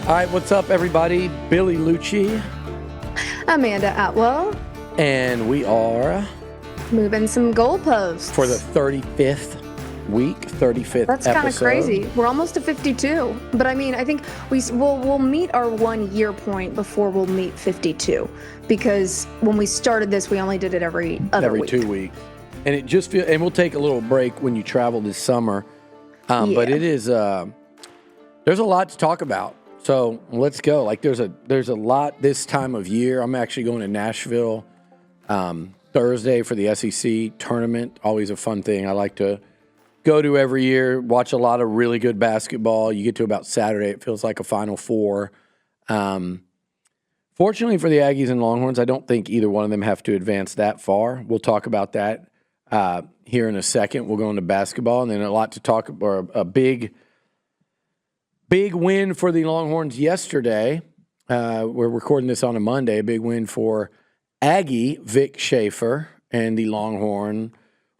All right, what's up, everybody? Billy Liucci. Amanda Atwell. And we are moving some goalposts. For the 35th week, 35th That's kind of crazy. We're almost to 52. But I mean, I think we'll meet our 1 year point before we'll meet 52. Because when we started this, we only did it every week. 2 weeks. And it just feels, and we'll take a little break when you travel this summer. But it is, there's a lot to talk about. So let's go. Like there's a lot this time of year. I'm actually going to Nashville Thursday for the SEC tournament. Always a fun thing. I like to go to every year, watch a lot of really good basketball. You get to about Saturday, it feels like a Final Four. Fortunately for the Aggies and Longhorns, I don't think either one of them have to advance that far. We'll talk about that here in a second. We'll go into basketball, and then a lot to talk about. A big win for the Longhorns yesterday. We're recording this on a Monday. A big win for Aggie Vic Schaefer and the Longhorn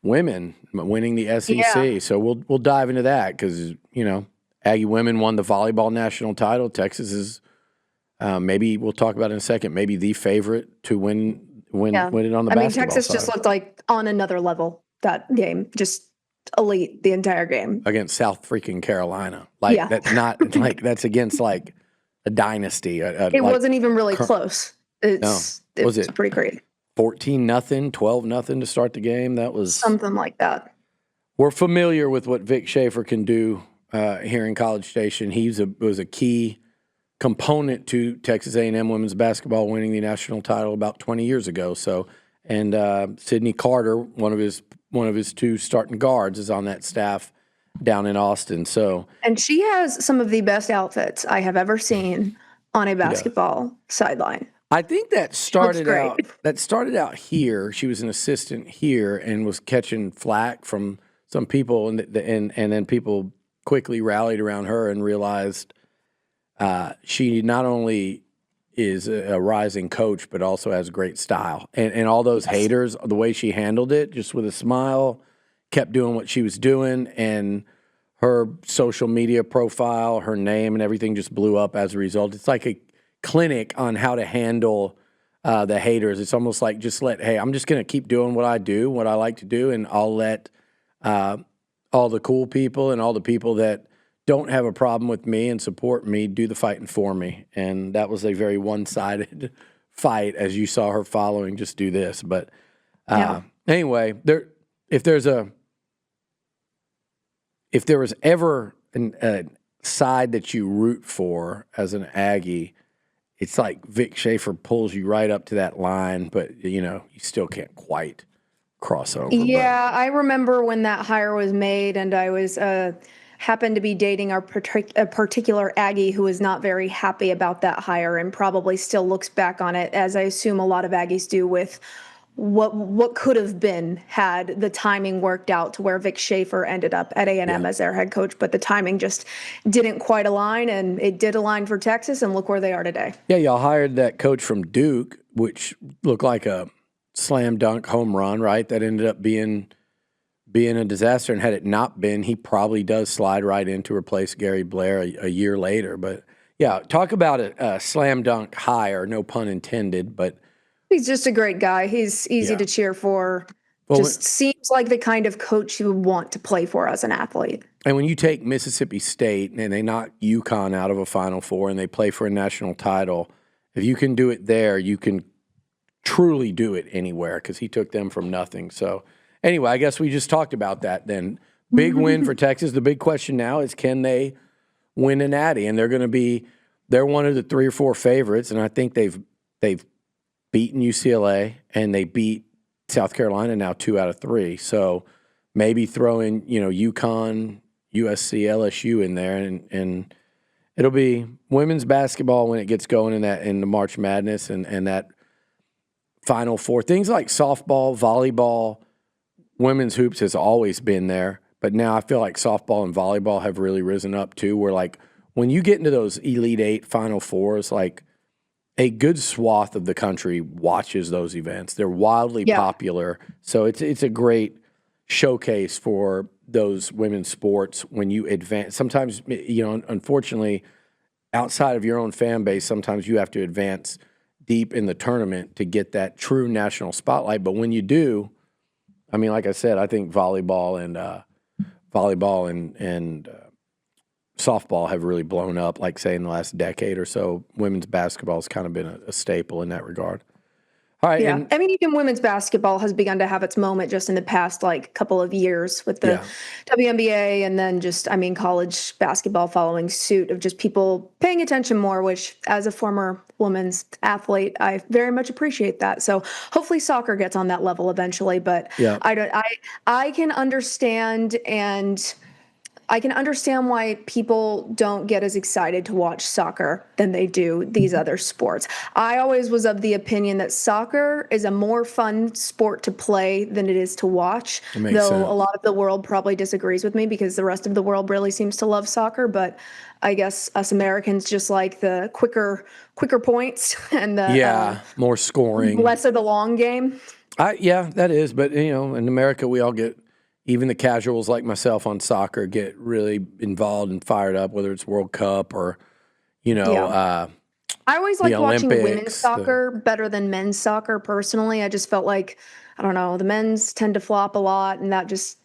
women winning the SEC. Yeah. So we'll dive into that because, you know, Aggie women won the volleyball national title. Texas is maybe we'll talk about it in a second. Maybe the favorite to win it on the basketball side. I mean, Texas just looked like on another level that game. Just elite the entire game against South freaking Carolina. That's not like that's against like a dynasty. It wasn't even really close. It was pretty crazy. 14-0, 12-0 to start the game. That was something like that. We're familiar with what Vic Schaefer can do here in College Station. He was a key component to Texas A&M women's basketball winning the national title about 20 years ago. So, and Sydney Carter, one of his two starting guards, is on that staff down in Austin. So, and she has some of the best outfits I have ever seen on a basketball sideline. I think that started out here. She was an assistant here and was catching flack from some people, and then people quickly rallied around her and realized she not only is a rising coach, but also has great style. And all those haters, the way she handled it, just with a smile, kept doing what she was doing, and her social media profile, her name, and everything just blew up as a result. It's like a clinic on how to handle the haters. It's almost like I'm just going to keep doing what I do, what I like to do, and I'll let all the cool people and all the people that don't have a problem with me and support me do the fighting for me. And that was a very one-sided fight, as you saw her following just do this. But anyway, if there was ever a side that you root for as an Aggie, it's like Vic Schaefer pulls you right up to that line, but, you know, you still can't quite cross over. Yeah, I remember when that hire was made, and I was happened to be dating a particular Aggie who was not very happy about that hire and probably still looks back on it, as I assume a lot of Aggies do, with what could have been had the timing worked out to where Vic Schaefer ended up at A&M as their head coach. But the timing just didn't quite align, and it did align for Texas, and look where they are today. Yeah, y'all hired that coach from Duke, which looked like a slam dunk home run, right? That ended up being a disaster, and had it not been, he probably does slide right in to replace Gary Blair a year later. But, yeah, talk about a slam dunk hire, no pun intended, but he's just a great guy. He's easy to cheer for. Just seems like the kind of coach you would want to play for as an athlete. And when you take Mississippi State and they knock UConn out of a Final Four and they play for a national title, if you can do it there, you can truly do it anywhere, because he took them from nothing. So, anyway, I guess we just talked about that then. Big win for Texas. The big question now is, can they win a natty? And they're one of the 3 or 4 favorites, and I think they've beaten UCLA, and they beat South Carolina now 2 out of 3. So maybe throw in, UConn, USC, LSU in there, and it'll be women's basketball when it gets going in the March Madness and that Final Four. Things like softball, volleyball, women's hoops has always been there, but now I feel like softball and volleyball have really risen up too, where like when you get into those Elite Eight Final Fours, like a good swath of the country watches those events. They're wildly popular. So it's a great showcase for those women's sports when you advance. Sometimes, unfortunately, outside of your own fan base, sometimes you have to advance deep in the tournament to get that true national spotlight. But when you do, I mean, like I said, I think volleyball and softball have really blown up, like say in the last decade or so. Women's basketball has kind of been a staple in that regard. All right. Yeah. And, I mean, even women's basketball has begun to have its moment just in the past, like, couple of years with the WNBA, and then just, I mean, college basketball following suit of just people paying attention more, which as a former women's athlete, I very much appreciate that. So hopefully soccer gets on that level eventually, but yeah. I can understand, and I can understand why people don't get as excited to watch soccer than they do these other sports. I always was of the opinion that soccer is a more fun sport to play than it is to watch, though sense. A lot of the world probably disagrees with me because the rest of the world really seems to love soccer. But I guess us Americans just like the quicker points and the more scoring, less of the long game. Yeah, that is. But, you know, in America, we all get, even the casuals like myself on soccer, get really involved and fired up, whether it's World Cup or, you know, I always liked watching Olympics, women's soccer better than men's soccer personally. I just felt like, I don't know, the men's tend to flop a lot, and that just,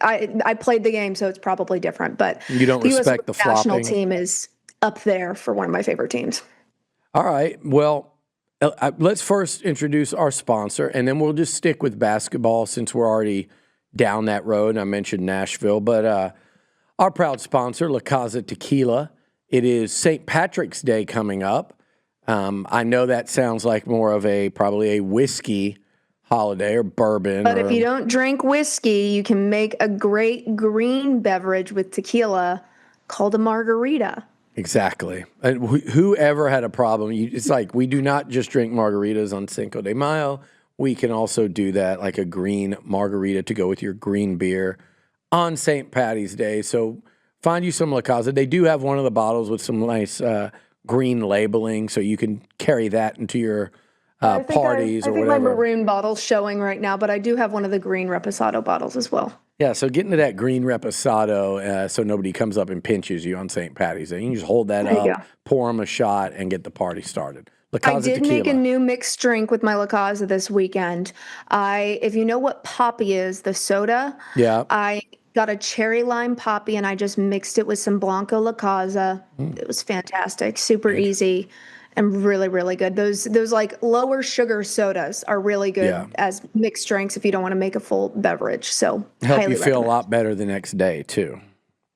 I played the game, so it's probably different. But you don't respect the flopping. National team is up there for one of my favorite teams. All right. Well, let's first introduce our sponsor, and then we'll just stick with basketball since we're already down that road. I mentioned Nashville, but our proud sponsor, La Casa Tequila. It is St. Patrick's Day coming up. I know that sounds like more of probably a whiskey holiday or bourbon. But if you don't drink whiskey, you can make a great green beverage with tequila called a margarita. Exactly. And whoever had a problem, it's like we do not just drink margaritas on Cinco de Mayo. We can also do that, like a green margarita to go with your green beer on St. Patty's Day. So find you some La Casa. They do have one of the bottles with some nice green labeling, so you can carry that into your parties or whatever. I think my maroon bottle's showing right now, but I do have one of the green Reposado bottles as well. Yeah, so get into that green Reposado so nobody comes up and pinches you on St. Patty's Day. You can just hold that up, pour them a shot, and get the party started. I did Tequila. make a new mixed drink with my La Casa this weekend. If you know what Poppy is, the soda, I got a cherry lime Poppy, and I just mixed it with some Blanco La Casa. It was fantastic, super easy, and really, really good. Those like lower sugar sodas are really good as mixed drinks if you don't want to make a full beverage. So help you feel a lot better the next day too.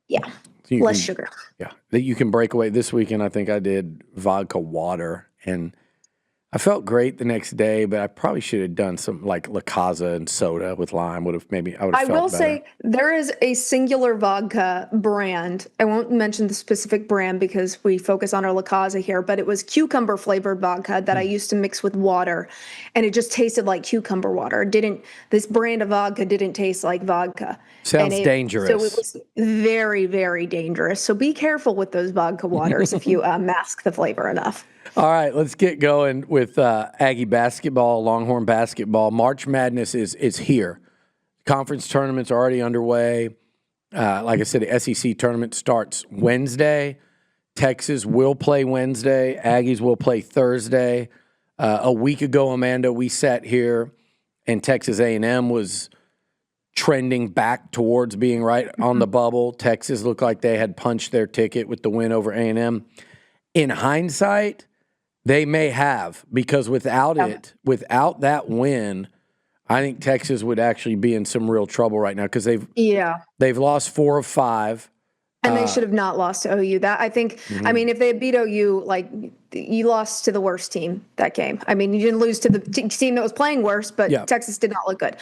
Yeah, less sugar. Yeah, that you can break away. This weekend, I think I did vodka water. And I felt great the next day, but I probably should have done some like La Casa and soda with lime. I would have felt better. I will say there is a singular vodka brand. I won't mention the specific brand because we focus on our La Casa here, but it was cucumber flavored vodka that I used to mix with water, and it just tasted like cucumber water. This brand of vodka didn't taste like vodka. Sounds dangerous. So it was very, very dangerous. So be careful with those vodka waters if you mask the flavor enough. All right, let's get going with Aggie basketball, Longhorn basketball. March Madness is here. Conference tournaments are already underway. Like I said, the SEC tournament starts Wednesday. Texas will play Wednesday. Aggies will play Thursday. A week ago, Amanda, we sat here, and Texas A&M was trending back towards being right on the bubble. Texas looked like they had punched their ticket with the win over A&M. In hindsight, they may have, because without that win, I think Texas would actually be in some real trouble right now because they've lost 4 of 5. And they should have not lost to OU. That I think. I mean, if they had beat OU, like, you lost to the worst team that game. I mean, you didn't lose to the team that was playing worse, but Texas did not look good.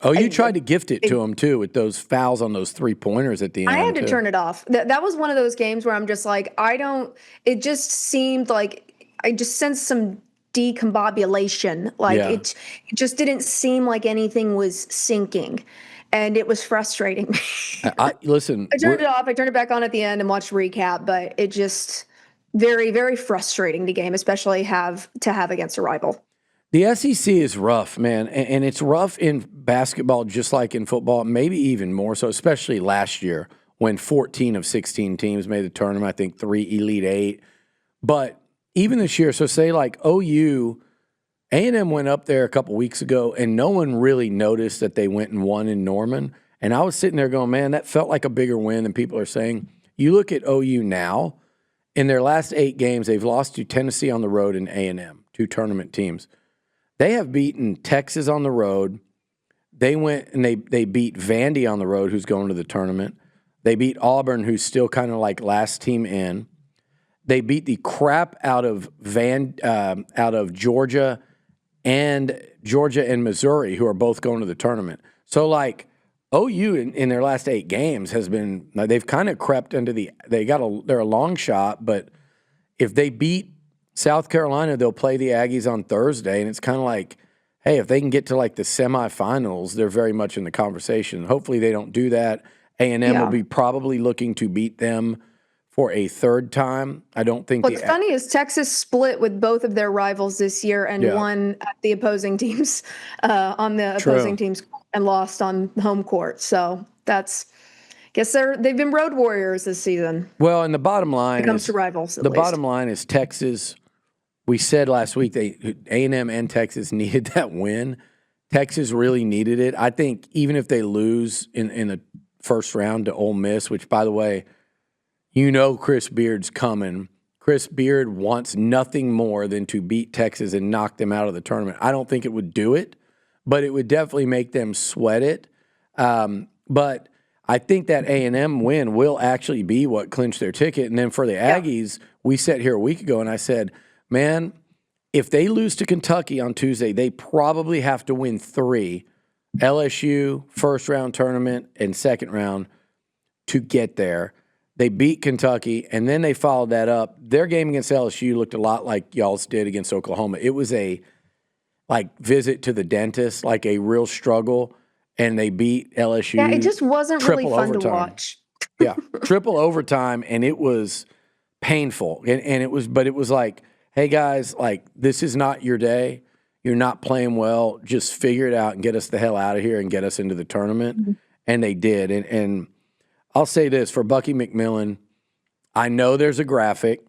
You tried to gift it to them, too, with those fouls on those 3-pointers at the end. I had to turn it off. That was one of those games where I'm just like, it just seemed like I just sensed some decombobulation. Like, it just didn't seem like anything was sinking. And it was frustrating. Listen. I turned it off. I turned it back on at the end and watched recap, but it just very, very frustrating the game, especially have against a rival. The SEC is rough, man, and it's rough in basketball just like in football, maybe even more so, especially last year when 14 of 16 teams made the tournament. I think 3 Elite Eight. But even this year, so say like OU, A&M went up there a couple weeks ago, and no one really noticed that they went and won in Norman. And I was sitting there going, man, that felt like a bigger win than people are saying. You look at OU now, in their last 8 games, they've lost to Tennessee on the road and A&M, 2 tournament teams. They have beaten Texas on the road. They went and they beat Vandy on the road, who's going to the tournament. They beat Auburn, who's still kind of like last team in. They beat the crap out of Georgia and Missouri, who are both going to the tournament. So like OU in their last 8 games has been, they've kind of crept into they're a long shot, but if they beat South Carolina, they'll play the Aggies on Thursday, and it's kind of like, hey, if they can get to like the semifinals, they're very much in the conversation. Hopefully they don't do that. A&M will be probably looking to beat them for a 3rd time. I don't think. What's funny is Texas split with both of their rivals this year and won at the opposing teams on the opposing teams and lost on home court. So that's, guess they've been road warriors this season. Well, and the bottom line when it comes to rivals. Bottom line is Texas. We said last week A&M and Texas needed that win. Texas really needed it. I think even if they lose in the first round to Ole Miss, which, by the way, Chris Beard's coming. Chris Beard wants nothing more than to beat Texas and knock them out of the tournament. I don't think it would do it, but it would definitely make them sweat it. But I think that A&M win will actually be what clinched their ticket. And then for the Aggies, we sat here a week ago and I said, man, if they lose to Kentucky on Tuesday, they probably have to win 3. LSU, first round tournament, and second round to get there. They beat Kentucky, and then they followed that up. Their game against LSU looked a lot like y'all's did against Oklahoma. It was a visit to the dentist, like a real struggle, and they beat LSU. Yeah, it just wasn't really fun to watch. Triple overtime, and it was painful. And it was like, hey guys, like this is not your day. You're not playing well. Just figure it out and get us the hell out of here and get us into the tournament. Mm-hmm. And they did. And I'll say this for Bucky McMillan, I know there's a graphic.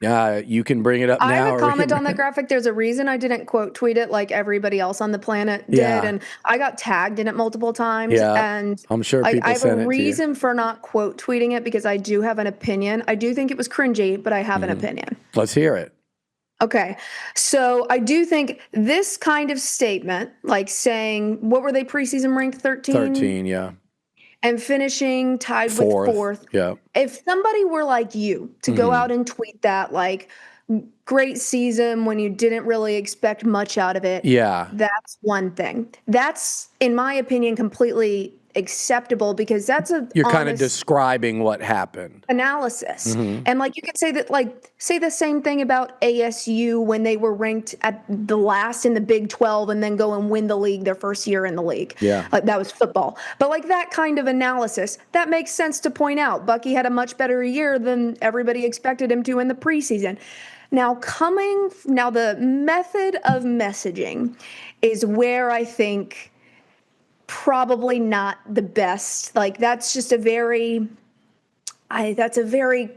You can bring it up now. I have a comment on that graphic. There's a reason I didn't quote tweet it like everybody else on the planet did. And I got tagged in it multiple times. Yeah, and I'm sure people I have a reason for not quote tweeting it because I do have an opinion. I do think it was cringy, but I have an opinion. Let's hear it. Okay, so I do think this kind of statement, like saying, what were they preseason ranked, 13? 13, yeah. And finishing tied with 4th. Yeah. If somebody were like you to go out and tweet that, like, great season when you didn't really expect much out of it. Yeah. That's one thing. That's, in my opinion, completely acceptable because that's you're kind of describing what happened. Analysis. And like you could say that, like, say the same thing about ASU when they were ranked at the last in the Big 12 and then go and win the league their first year in the league. Yeah. That was football. But like that kind of analysis, that makes sense to point out. Bucky had a much better year than everybody expected him to in the preseason. Now the method of messaging is where I think probably not the best. Like that's just a very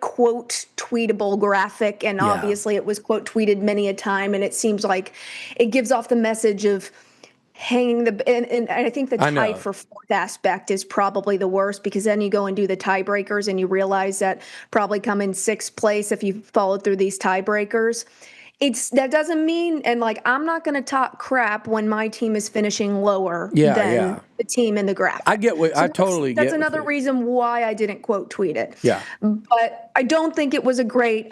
quote tweetable graphic, and obviously it was quote tweeted many a time, and it seems like it gives off the message of hanging and I think the tied for 4th aspect is probably the worst because then you go and do the tiebreakers and you realize that probably come in 6th place if you follow through these tiebreakers. That doesn't mean, and like, I'm not going to talk crap when my team is finishing lower than the team in the graphic. I get what I totally get. That's another reason why I didn't quote tweet it. Yeah. But I don't think it was a great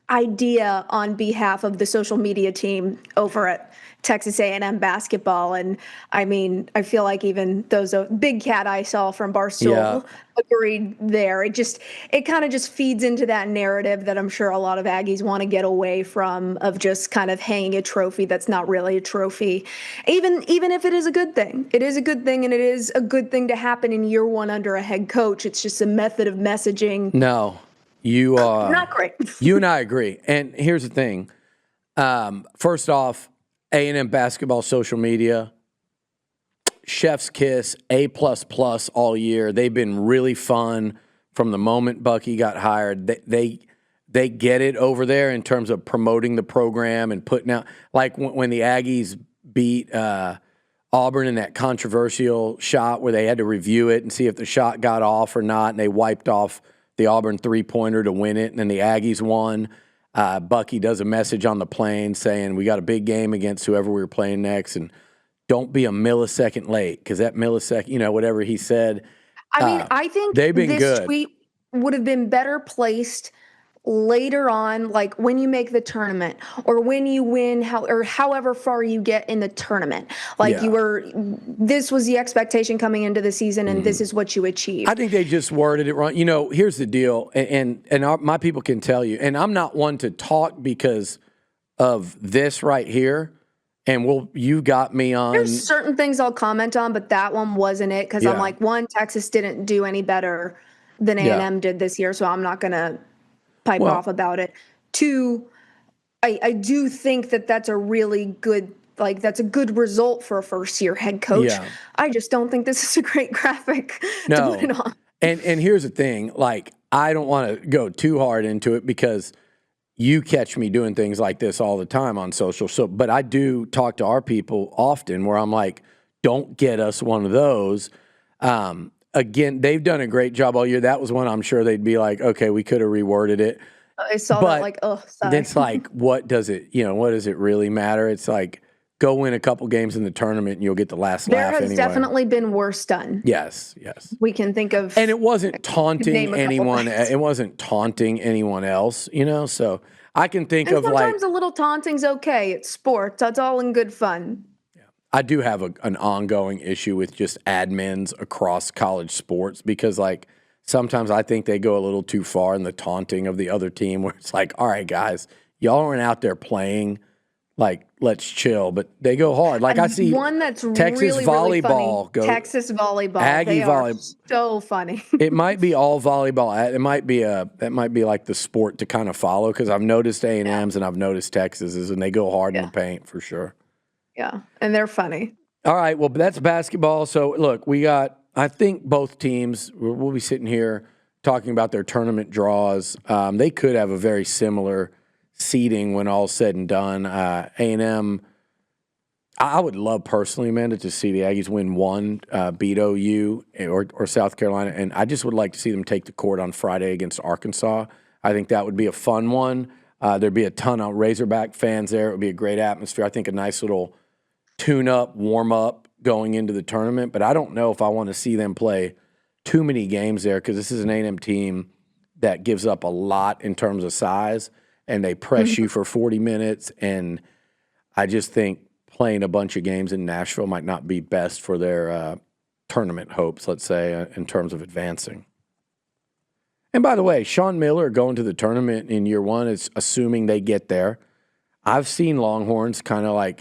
idea on behalf of the social media team over at Texas A&M basketball. And I mean, I feel like even those big cat I saw from Barstool agreed there. It kind of just feeds into that narrative that I'm sure a lot of Aggies want to get away from, of just kind of hanging a trophy that's not really a trophy. Even if it is a good thing. It is a good thing, and it is a good thing to happen in year 1 under a head coach. It's just a method of messaging. No, you are not great. You and I agree. And here's the thing. First off, A&M basketball social media, chef's kiss, A++ all year. They've been really fun from the moment Bucky got hired. They get it over there in terms of promoting the program and putting out, like when the Aggies beat Auburn in that controversial shot where they had to review it and see if the shot got off or not, and they wiped off the Auburn three-pointer to win it, and then the Aggies won. Bucky does a message on the plane saying, we got a big game against whoever we were playing next, and don't be a millisecond late, because that millisecond, whatever he said. I mean, I think they've been this good. tweet would have been better placed later on, like when you make the tournament or when you win, however far you get in the tournament. Like this was the expectation coming into the season, and this is what you achieved. I think they just worded it wrong. Here's the deal, and my people can tell you, and I'm not one to talk because of this right here. And you got me on. There's certain things I'll comment on, but that one wasn't it, because I'm like, one, Texas didn't do any better than A&M did this year, so I'm not going to pipe off about it. Two, I do think that's a really good, that's a good result for a first-year head coach. Yeah. I just don't think this is a great graphic to put it on. And here's the thing, I don't want to go too hard into it because you catch me doing things like this all the time on social. But I do talk to our people often where I'm like, don't get us one of those. Again, they've done a great job all year. That was one I'm sure they'd be like, okay, we could have reworded it. I saw that sorry. It's like, what does it really matter? It's like, go win a couple games in the tournament and you'll get the last laugh anyway. There has definitely been worse done. Yes. We can think of. And it wasn't taunting anyone. It wasn't taunting anyone else, so I can think of sometimes a little taunting's okay. It's sports. That's all in good fun. I do have an ongoing issue with just admins across college sports because, sometimes I think they go a little too far in the taunting of the other team where it's like, all right, guys, y'all aren't out there playing. Let's chill. But they go hard. I see one that's Texas really, volleyball really funny. Texas volleyball. Aggie volleyball. So funny. It might be all volleyball. It might be like the sport to kind of follow because I've noticed A&M's and I've noticed Texas's, and they go hard in the paint for sure. Yeah, and they're funny. All right, well, that's basketball. So, look, I think both teams, we'll be sitting here talking about their tournament draws. They could have a very similar seeding when all's said and done. A&M, I would love personally, Amanda, to see the Aggies win one, beat OU or South Carolina, and I just would like to see them take the court on Friday against Arkansas. I think that would be a fun one. There'd be a ton of Razorback fans there. It would be a great atmosphere. I think a nice little tune-up, warm-up going into the tournament, but I don't know if I want to see them play too many games there because this is an A&M team that gives up a lot in terms of size, and they press you for 40 minutes, and I just think playing a bunch of games in Nashville might not be best for their tournament hopes, let's say, in terms of advancing. And by the way, Sean Miller going to the tournament in year one is assuming they get there. I've seen Longhorns kind of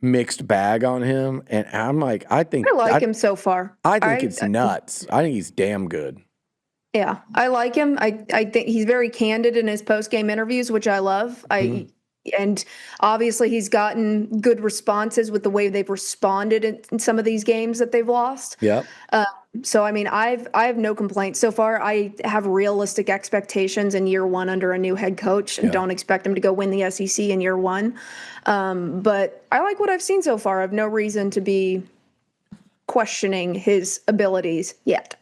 mixed bag on him, and I'm like, I like him so far. I think it's nuts. I think he's damn good. Yeah, I like him. I think he's very candid in his post-game interviews, which I love. And obviously he's gotten good responses with the way they've responded in some of these games that they've lost. Yeah. So, I mean, I have no complaints so far. I have realistic expectations in year one under a new head coach and don't expect him to go win the SEC in year one. But I like what I've seen so far. I have no reason to be questioning his abilities yet.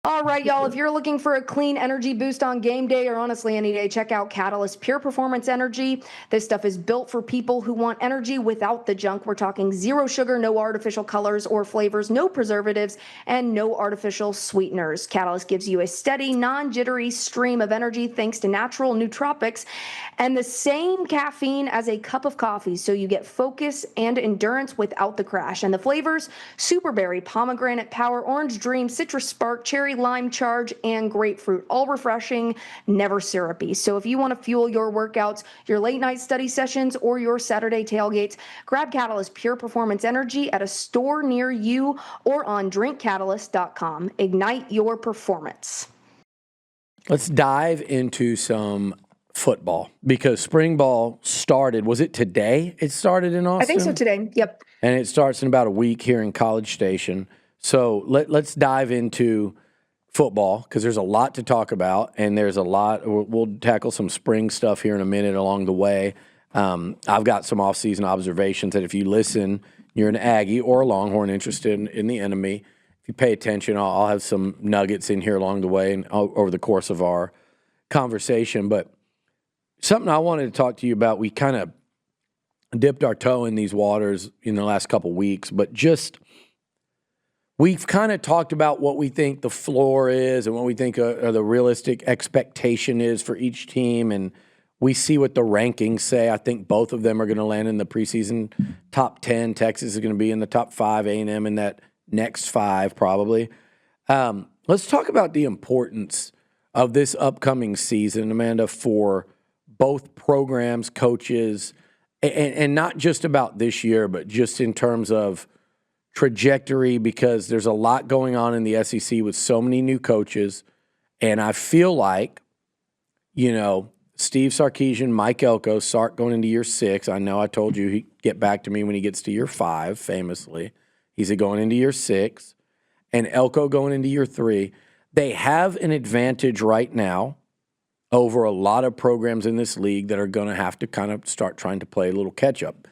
All right, y'all, if you're looking for a clean energy boost on game day or honestly any day, check out Catalyst Pure Performance Energy. This stuff is built for people who want energy without the junk. We're talking zero sugar, no artificial colors or flavors, no preservatives, and no artificial sweeteners. Catalyst gives you a steady, non-jittery stream of energy thanks to natural nootropics and the same caffeine as a cup of coffee, so you get focus and endurance without the crash. And the flavors, superberry, pomegranate, power, orange dream, citrus spark, cherry, lime charge, and grapefruit. All refreshing, never syrupy. So if you want to fuel your workouts, your late night study sessions, or your Saturday tailgates, grab Catalyst Pure Performance Energy at a store near you or on drinkcatalyst.com. Ignite your performance. Let's dive into some football because spring ball started. Was it today? It started in Austin? I think so today. Yep. and it starts in about a week here in College Station. So let's dive into football because there's a lot to talk about, and there's a lot. We'll tackle some spring stuff here in a minute along the way. I've got some off-season observations that if you listen, you're an Aggie or a Longhorn interested in the enemy. If you pay attention, I'll have some nuggets in here along the way and over the course of our conversation. But something I wanted to talk to you about, we kind of dipped our toe in these waters in the last couple weeks, but just we've kind of talked about what we think the floor is and what we think the realistic expectation is for each team, and we see what the rankings say. I think both of them are going to land in the preseason top 10. Texas is going to be in the top 5, A&M in that next 5 probably. Let's talk about the importance of this upcoming season, Amanda, for both programs, coaches, and not just about this year, but just in terms of trajectory, because there's a lot going on in the SEC with so many new coaches. And I feel like, Steve Sarkisian, Mike Elko, Sark going into year 6. I know I told you he'd get back to me when he gets to year 5, famously. He's going into year 6. And Elko going into year 3. They have an advantage right now over a lot of programs in this league that are going to have to kind of start trying to play a little catch-up.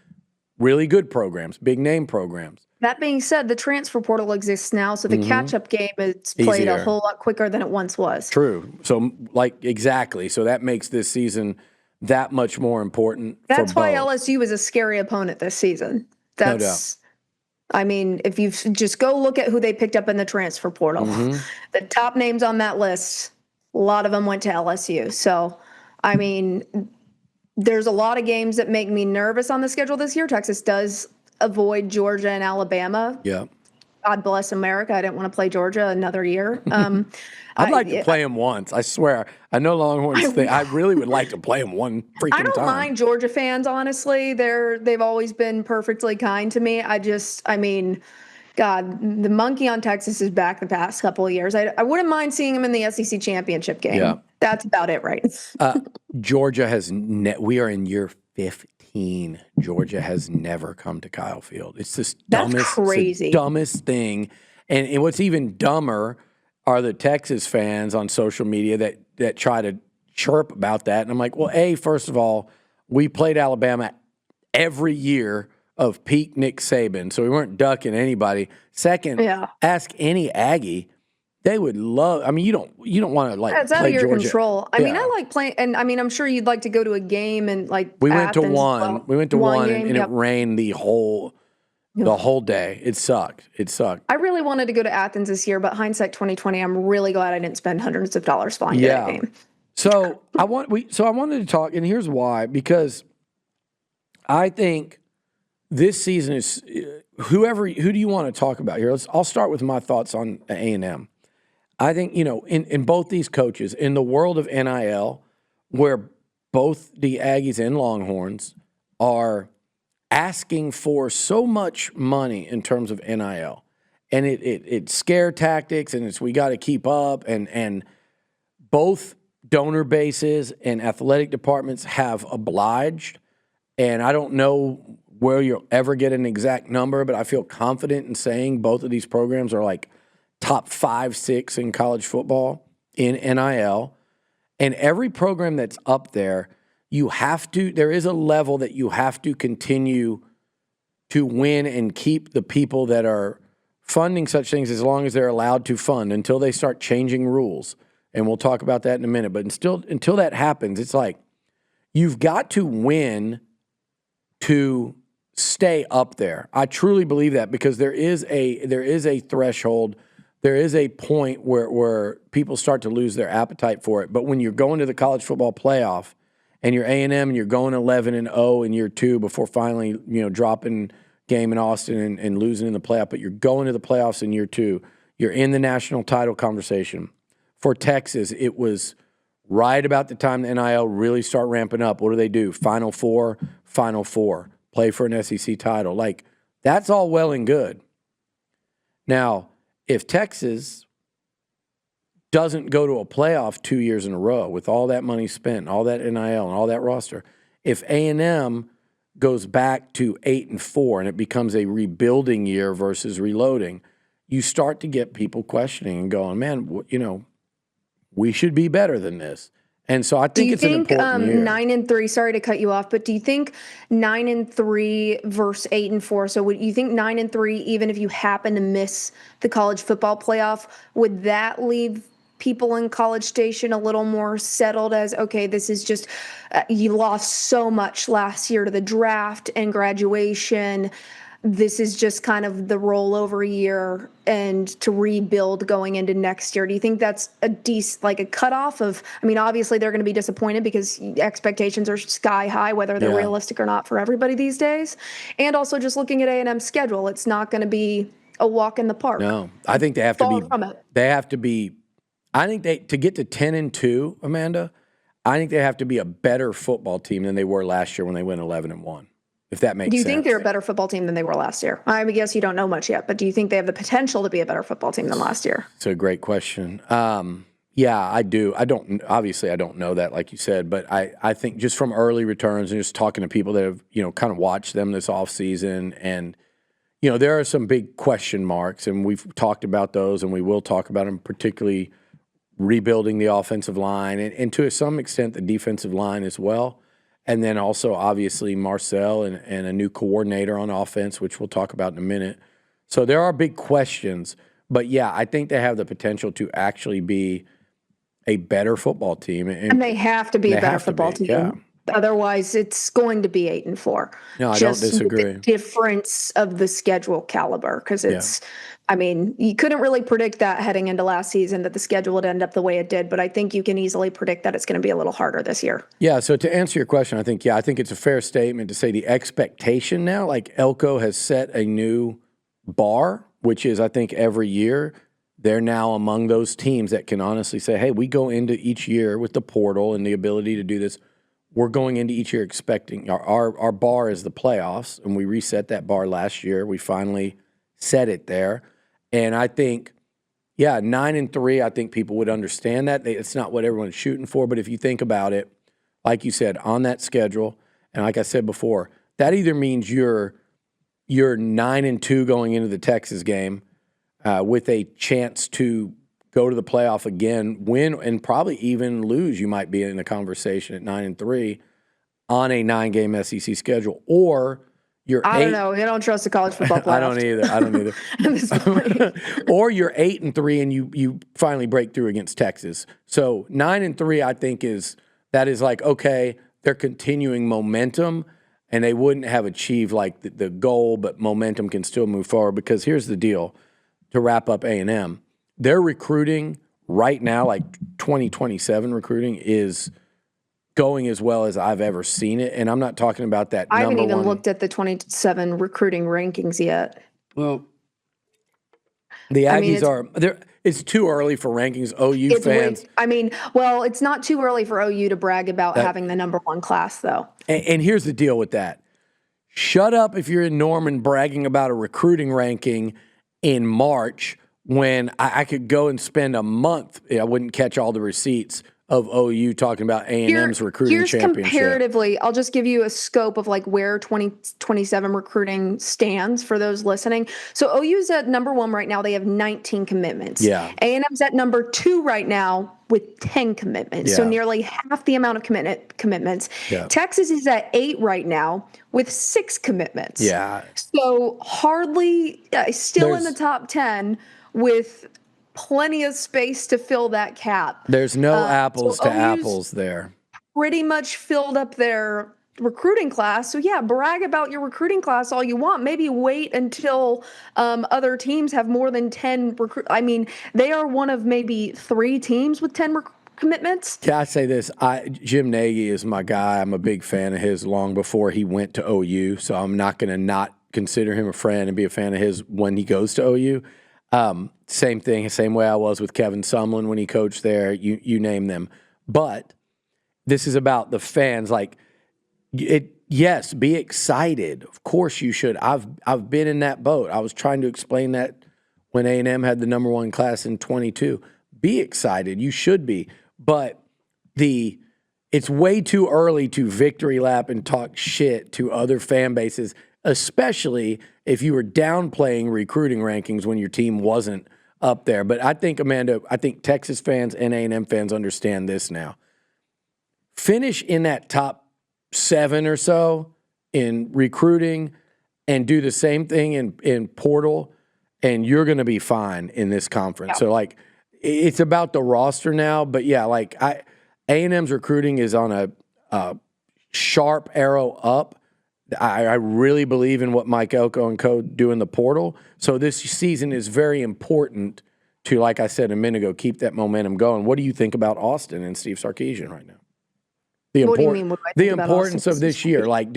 Really good programs, big-name programs. That being said, the transfer portal exists now, so the catch-up game is played a whole lot quicker than it once was. True. So, exactly. So that makes this season that much more important. That's why LSU is a scary opponent this season. No doubt. I mean, if you just go look at who they picked up in the transfer portal, the top names on that list, a lot of them went to LSU. So, I mean, there's a lot of games that make me nervous on the schedule this year. Texas does avoid Georgia and Alabama. Yeah. God bless America. I didn't want to play Georgia another year. I'd like to play him once. I swear. I know Longhorns think I really would like to play him one freaking time. I don't mind Georgia fans, honestly. They've always been perfectly kind to me. God, the monkey on Texas is back the past couple of years. I wouldn't mind seeing him in the SEC championship game. Yeah. That's about it, right? Georgia we are in year 15. Georgia has never come to Kyle Field. It's this dumbest thing. And what's even dumber are the Texas fans on social media that try to chirp about that. And I'm like, well, first of all, we played Alabama every year of peak Nick Saban, so we weren't ducking anybody. Second, ask any Aggie. They would love. I mean, you don't want to It's play out of your Georgia. control. I mean, I like playing, and I mean, I'm sure you'd like to go to a game and we went to one. Well, we went to one, and it rained the whole day. It sucked. I really wanted to go to Athens this year, but hindsight 2020, I'm really glad I didn't spend hundreds of dollars flying to that game. So I wanted to talk, and here's why, because I think this season is who do you want to talk about here? I'll start with my thoughts on A&M. I think, in both these coaches, in the world of NIL, where both the Aggies and Longhorns are asking for so much money in terms of NIL, and it's scare tactics, and we got to keep up, and both donor bases and athletic departments have obliged, and I don't know where you'll ever get an exact number, but I feel confident in saying both of these programs are like top 5, 6 in college football in NIL. And every program that's up there, there is a level that you have to continue to win and keep the people that are funding such things as long as they're allowed to fund until they start changing rules. And we'll talk about that in a minute. But until that happens, it's like you've got to win to stay up there. I truly believe that, because there is a threshold. There is a point where people start to lose their appetite for it. But when you're going to the college football playoff and you're A&M and you're going 11-0 in year 2 before finally, dropping game in Austin and losing in the playoff, but you're going to the playoffs in year 2, you're in the national title conversation. For Texas, it was right about the time the NIL really start ramping up. What do? Final Four, play for an SEC title. That's all well and good. Now, if Texas doesn't go to a playoff 2 years in a row with all that money spent, all that NIL and all that roster, if A&M goes back to 8-4 and it becomes a rebuilding year versus reloading, you start to get people questioning and going, man, we should be better than this. And so I think it's an important year. 9-3, sorry to cut you off, but do you think 9-3 versus 8-4? So would you think 9-3, even if you happen to miss the college football playoff, would that leave people in College Station a little more settled as, okay, this is just, you lost so much last year to the draft and graduation. This is just kind of the rollover year and to rebuild going into next year. Do you think that's a a cutoff of, I mean, obviously they're going to be disappointed because expectations are sky high, whether they're realistic or not for everybody these days. And also just looking at A&M's schedule, it's not going to be a walk in the park. No, I think they have to be, I think to get to 10-2, Amanda, I think they have to be a better football team than they were last year when they went 11-1. If that makes sense. Do you think they're a better football team than they were last year? I guess you don't know much yet, but do you think they have the potential to be a better football team than last year? It's a great question. Yeah, I do. Obviously I don't know that, like you said, but I think just from early returns and just talking to people that have, kind of watched them this offseason, and, there are some big question marks, and we've talked about those, and we will talk about them, particularly rebuilding the offensive line and to some extent the defensive line as well. And then also, obviously, Marcel and a new coordinator on offense, which we'll talk about in a minute. So there are big questions. But, yeah, I think they have the potential to actually be a better football team. And they have to be a better football team. Yeah. Otherwise, it's going to be 8-4. No, I don't disagree. With the difference of the schedule caliber, because it's I mean, you couldn't really predict that heading into last season that the schedule would end up the way it did, but I think you can easily predict that it's going to be a little harder this year. Yeah, so to answer your question, I think it's a fair statement to say the expectation now, like Elko has set a new bar, which is, I think, every year they're now among those teams that can honestly say, hey, we go into each year with the portal and the ability to do this. We're going into each year expecting our bar is the playoffs, and we reset that bar last year. We finally set it there. And I think, 9-3, I think people would understand that. It's not what everyone's shooting for, but if you think about it, like you said, on that schedule, and like I said before, that either means you're 9-2 going into the Texas game with a chance to go to the playoff again, win, and probably even lose. You might be in a conversation at 9-3 on a 9-game SEC schedule, or I don't know. I don't trust the college football playoff. I don't either. Or you're 8-3 and you finally break through against Texas. So 9-3, I think that is like, okay, they're continuing momentum, and they wouldn't have achieved like the goal, but momentum can still move forward. Because here's the deal: to wrap up A&M, their recruiting right now, like 2027 recruiting, is going as well as I've ever seen it. And I'm not talking about that I haven't even looked at the 27 recruiting rankings yet. Well, the Aggies are there. It's too early for rankings. OU fans. It's not too early for OU to brag about having the number one class, though. And here's the deal with that. Shut up if you're in Norman bragging about a recruiting ranking in March when I could go and spend a month. I wouldn't catch all the receipts of OU talking about A&M's recruiting championship. Comparatively, I'll just give you a scope of like where 2027 recruiting stands for those listening. So OU's at number 1 right now. They have 19 commitments. Yeah. A&M's at number 2 right now with 10 commitments. Yeah. So nearly half the amount of commitments. Yeah. Texas is at 8 right now with 6 commitments. Yeah. So hardly still in the top 10 with plenty of space to fill that cap. There's no apples to apples there. Pretty much filled up their recruiting class. So, brag about your recruiting class all you want. Maybe wait until other teams have more than 10 they are one of maybe 3 teams with 10 commitments. Can I say this? Jim Nagy is my guy. I'm a big fan of his long before he went to OU. So I'm not going to not consider him a friend and be a fan of his when he goes to OU. Same thing, same way I was with Kevin Sumlin when he coached there. You name them. But this is about the fans. Like, yes, be excited. Of course you should. I've been in that boat. I was trying to explain that when A&M had the number 1 class in 22. Be excited. You should be. But it's way too early to victory lap and talk shit to other fan bases, especially if you were downplaying recruiting rankings when your team wasn't up there. But I think, Amanda, Texas fans and A&M fans understand this now. Finish in that top 7 or so in recruiting and do the same thing in portal, and you're going to be fine in this conference. So, like, it's about the roster now. But, yeah, like, A&M's recruiting is on a sharp arrow up. I really believe in what Mike Elko and co do in the portal. So this season is very important to, like I said a minute ago, keep that momentum going. What do you think about Austin and Steve Sarkisian right now? What do you mean? What do I think the about importance Austin of this year, like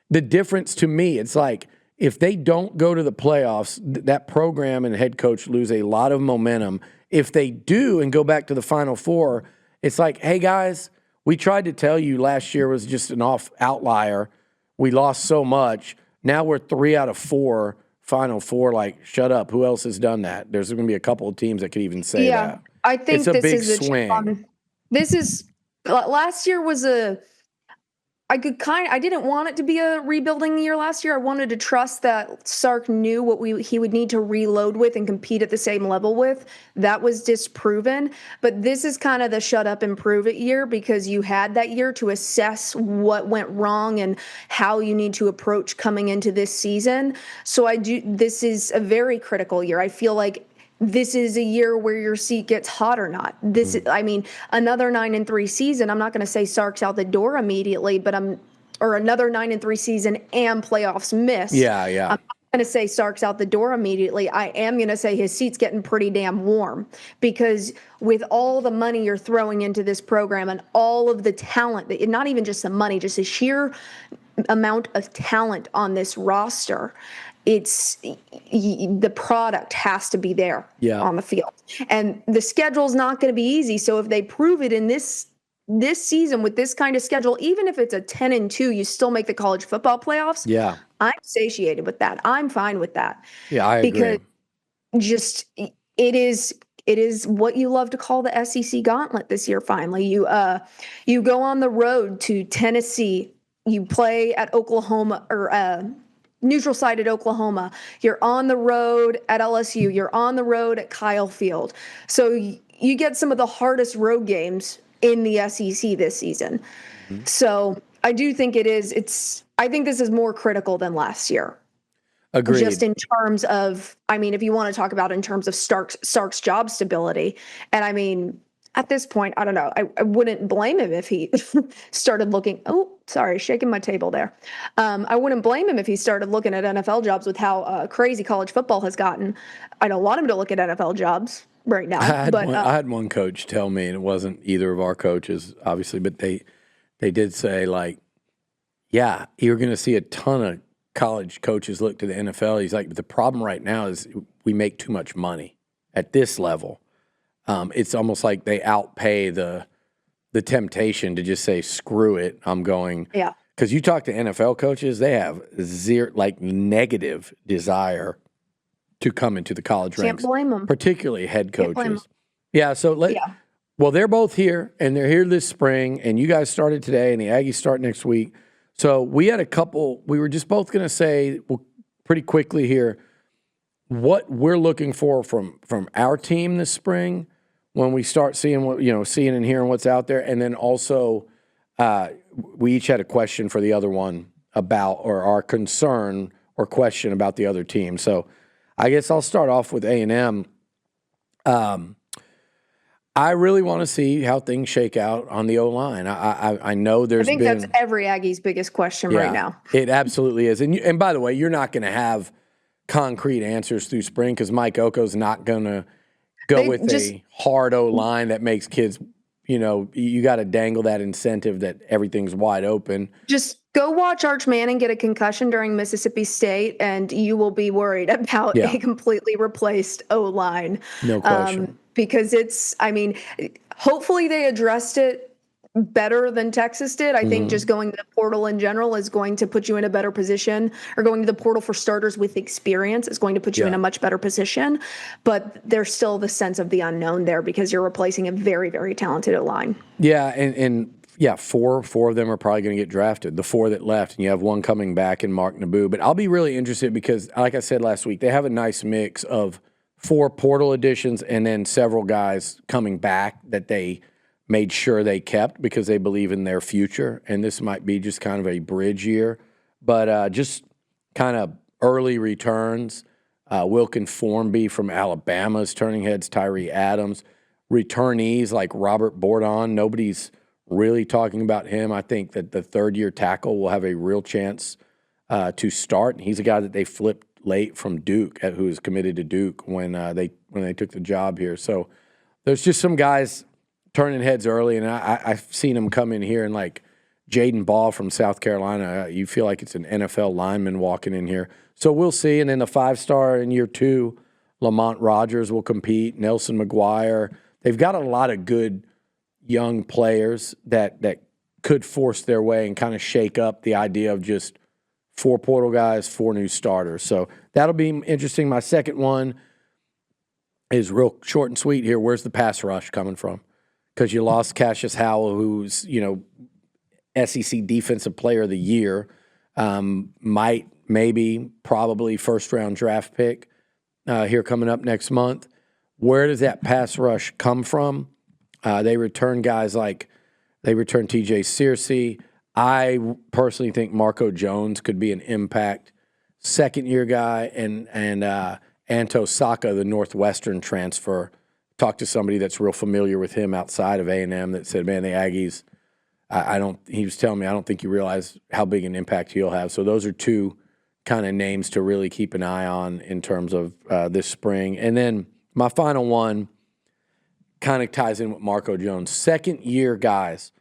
the difference to me, it's like if they don't go to the playoffs, that program and head coach lose a lot of momentum. If they do and go back to the Final Four, it's like, hey guys, we tried to tell you last year was just an outlier. We lost so much. Now we're 3 out of 4 Final Four. Like, shut up. Who else has done that? There's going to be a couple of teams that could even say that. I think it's a this big is swing. Last year was I didn't want it to be a rebuilding year last year. I wanted to trust that Sark knew what he would need to reload with and compete at the same level with. That was disproven. But this is kind of the shut up and prove it year, because you had that year to assess what went wrong and how you need to approach coming into this season. So this is a very critical year. I feel like this is a year where your seat gets hot or not. Another 9-3 season. I'm not going to say Sark's out the door immediately, but or another 9-3 season and playoffs miss. Yeah. I'm not going to say Sark's out the door immediately. I am going to say his seat's getting pretty damn warm, because with all the money you're throwing into this program and all of the talent, not even just the money, just the sheer amount of talent on this roster, the product has to be there on the field. And the schedule's not going to be easy. So if they prove it in this season with this kind of schedule, even if it's a 10-2, you still make the college football playoffs. Yeah. I'm satiated with that. I'm fine with that. Yeah, I agree. Because it is what you love to call the SEC gauntlet this year. Finally, you go on the road to Tennessee, you play at Oklahoma, or neutral site at Oklahoma. You're on the road at LSU. You're on the road at Kyle Field. So you get some of the hardest road games in the SEC this season. Mm-hmm. So I do think I think this is more critical than last year. Agreed. Just in terms of, if you want to talk about in terms of Sark's job stability. And at this point, I don't know. I wouldn't blame him if he started looking. Oh, sorry, shaking my table there. I wouldn't blame him if he started looking at NFL jobs with how crazy college football has gotten. I don't want him to look at NFL jobs right now. I had one coach tell me, and it wasn't either of our coaches, obviously, but they did say, like, yeah, you're going to see a ton of college coaches look to the NFL. He's like, but the problem right now is we make too much money at this level. It's almost like they outpay the temptation to just say, screw it, I'm going. Yeah. Because you talk to NFL coaches, they have negative desire to come into the college ranks. Can't blame them. Particularly head coaches. Yeah, well, they're both here, and they're here this spring, and you guys started today, and the Aggies start next week. So we had a couple, we were just both going to say pretty quickly here what we're looking for from our team this spring when we start seeing and hearing what's out there. And then also we each had a question for the other one about, or our concern or question about the other team. So I guess I'll start off with A&M. I really want to see how things shake out on the O-line. I know there's been... I think that's every Aggie's biggest question right now. It absolutely is. And by the way, you're not going to have concrete answers through spring because Mike Oko's not going to go with a hard O-line that makes kids, you got to dangle that incentive that everything's wide open. Just go watch Arch Manning get a concussion during Mississippi State, and you will be worried about a completely replaced O-line. No question. Because hopefully they addressed it better than Texas did. I think just going to the portal in general is going to put you in a better position, or going to the portal for starters with experience is going to put you in a much better position. But there's still the sense of the unknown there because you're replacing a very, very talented O-line. Yeah, and four of them are probably going to get drafted. The four that left, and you have one coming back in Mark Naboo. But I'll be really interested because, like I said last week, they have a nice mix of 4 portal additions and then several guys coming back that they made sure they kept because they believe in their future. And this might be just kind of a bridge year. But just kind of early returns. Wilkin Formby from Alabama is turning heads. Tyree Adams. Returnees like Robert Bordon. Nobody's really talking about him. I think that the third-year tackle will have a real chance to start. He's a guy that they flipped late from Duke, who was committed to Duke when they took the job here. So there's just some guys turning heads early, and I've seen them come in here and like Jaden Ball from South Carolina. You feel like it's an NFL lineman walking in here. So we'll see. And then the 5-star in year 2, Lamont Rogers will compete. Nelson McGuire. They've got a lot of good young players that could force their way and kind of shake up the idea of just 4 portal guys, 4 new starters. So that'll be interesting. My second one is real short and sweet here. Where's the pass rush coming from? Because you lost Cassius Howell, who's, SEC Defensive Player of the Year, probably first-round draft pick here coming up next month. Where does that pass rush come from? They return guys like TJ Searcy. I personally think Marco Jones could be an impact second-year guy, and Anto Saka, the Northwestern transfer. Talked to somebody that's real familiar with him outside of A&M that said, man, the Aggies, he was telling me, I don't think you realize how big an impact he'll have. So those are 2 kind of names to really keep an eye on in terms of this spring. And then my final one kind of ties in with Marco Jones. Second-year guys,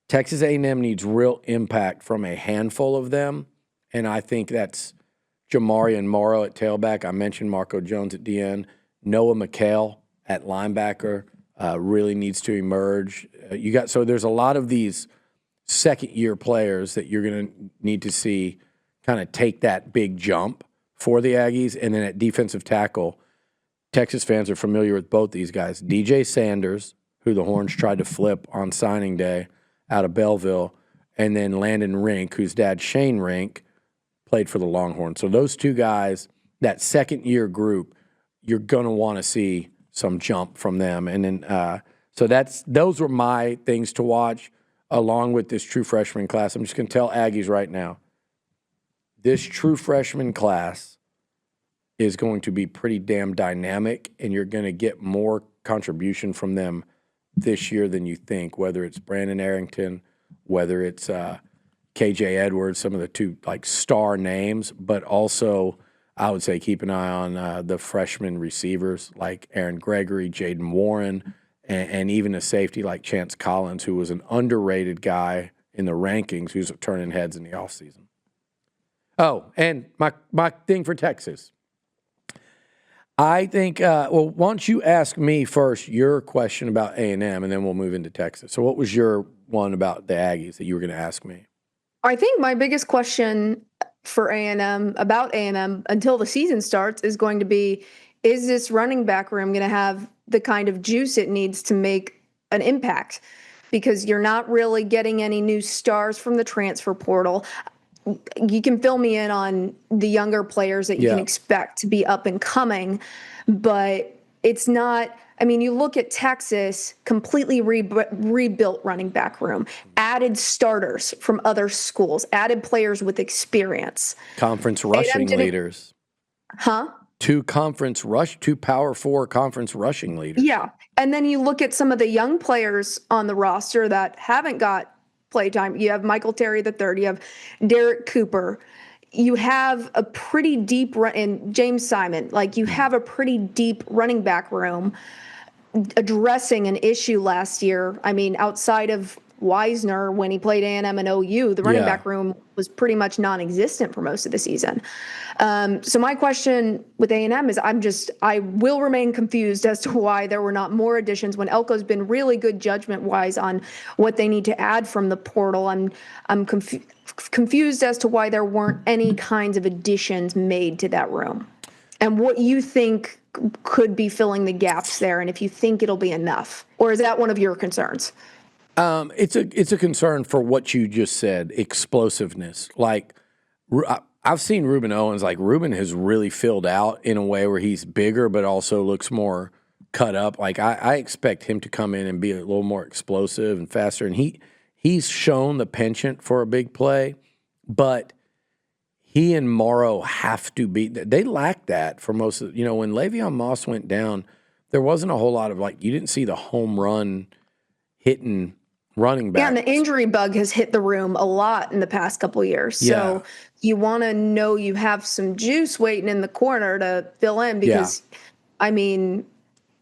Texas A&M needs real impact from a handful of them, and I think that's Jamarian Morrow at tailback. I mentioned Marco Jones at DN. Noah McHale at linebacker really needs to emerge. So there's a lot of these second-year players that you're going to need to see kind of take that big jump for the Aggies. And then at defensive tackle, Texas fans are familiar with both these guys. DJ Sanders, who the Horns tried to flip on signing day out of Belleville, and then Landon Rink, whose dad, Shane Rink, played for the Longhorns. So those 2 guys, that second-year group, you're going to want to see some jump from them. And then those were my things to watch along with this true freshman class. I'm just going to tell Aggies right now, this true freshman class is going to be pretty damn dynamic, and you're going to get more contribution from them this year than you think, whether it's Brandon Arrington, whether it's KJ Edwards, some of the 2 like star names, but also I would say keep an eye on the freshman receivers like Aaron Gregory, Jaden Warren, and even a safety like Chance Collins, who was an underrated guy in the rankings who's turning heads in the offseason. Oh, and my thing for Texas. I think, why don't you ask me first your question about A&M, and then we'll move into Texas. So what was your one about the Aggies that you were going to ask me? I think my biggest question for A&M, about A&M until the season starts, is going to be, is this running back room going to have the kind of juice it needs to make an impact? Because you're not really getting any new stars from the transfer portal. You can fill me in on the younger players that you can expect to be up and coming, but it's not. I mean, you look at Texas, completely rebuilt running back room, added starters from other schools, added players with experience. Conference rushing leaders. Huh? 2 Power 4 conference rushing leaders. Yeah. And then you look at some of the young players on the roster that haven't got playtime. You have Michael Terry III, you have Derek Cooper, you have a pretty deep and James Simon. Like, you have a pretty deep running back room addressing an issue last year. I mean, outside of Wisner, when he played A&M and OU, the running back room was pretty much non-existent for most of the season. So my question with A&M is, I will remain confused as to why there were not more additions when Elko's been really good judgment-wise on what they need to add from the portal. I'm confused as to why there weren't any kinds of additions made to that room, and what you think could be filling the gaps there, and if you think it'll be enough, or is that one of your concerns? It's a concern for what you just said, explosiveness. Like I've seen Ruben Owens. Like Ruben has really filled out in a way where he's bigger, but also looks more cut up. Like I expect him to come in and be a little more explosive and faster. And he's shown the penchant for a big play, but he and Morrow have to be. They lack that for most of. When Le'Veon Moss went down, there wasn't a whole lot of you didn't see the home run hitting running back. Yeah, and the injury bug has hit the room a lot in the past couple of years. Yeah. So you want to know you have some juice waiting in the corner to fill in because, having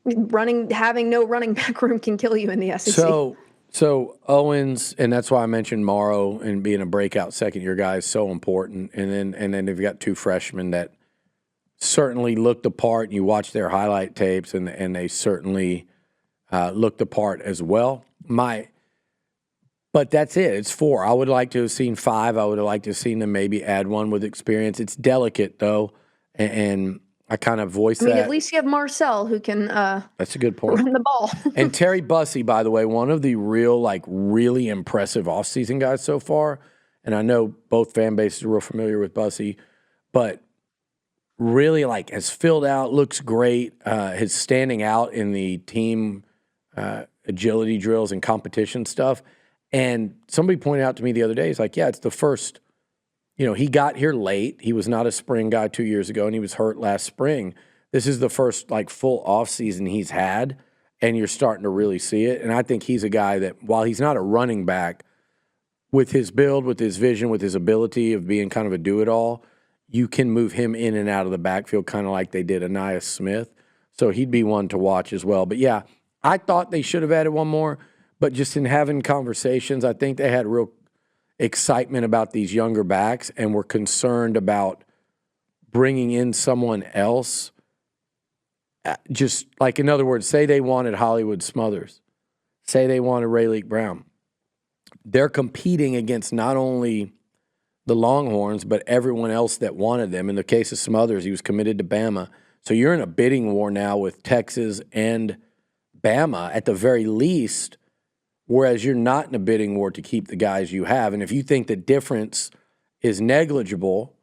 no running back room can kill you in the SEC. So Owens, and that's why I mentioned Morrow and being a breakout second-year guy is so important. And then they've got two freshmen that certainly looked the part. You watch their highlight tapes, and they certainly looked the part as well. But that's it. It's 4. I would like to have seen 5. I would have liked to have seen them maybe add one with experience. It's delicate, though, and I kind of voice that. At least you have Marcel who can that's a good point. Run the ball. And Terry Bussey, by the way, one of the really impressive offseason guys so far. And I know both fan bases are real familiar with Bussey, but really has filled out, looks great, is standing out in the team agility drills and competition stuff. And somebody pointed out to me the other day, it's it's the first, he got here late. He was not a spring guy 2 years ago, and he was hurt last spring. This is the first full offseason he's had, and you're starting to really see it. And I think he's a guy that, while he's not a running back, with his build, with his vision, with his ability of being kind of a do-it-all, you can move him in and out of the backfield kind of like they did Anais Smith. So he'd be one to watch as well. But, yeah, I thought they should have added one more. But just in having conversations, I think they had real excitement about these younger backs and were concerned about bringing in someone else. Just in other words, say they wanted Hollywood Smothers. Say they wanted Rayleigh Brown. They're competing against not only the Longhorns, but everyone else that wanted them. In the case of Smothers, he was committed to Bama. So you're in a bidding war now with Texas and Bama at the very least, whereas you're not in a bidding war to keep the guys you have. And if you think the difference is negligible,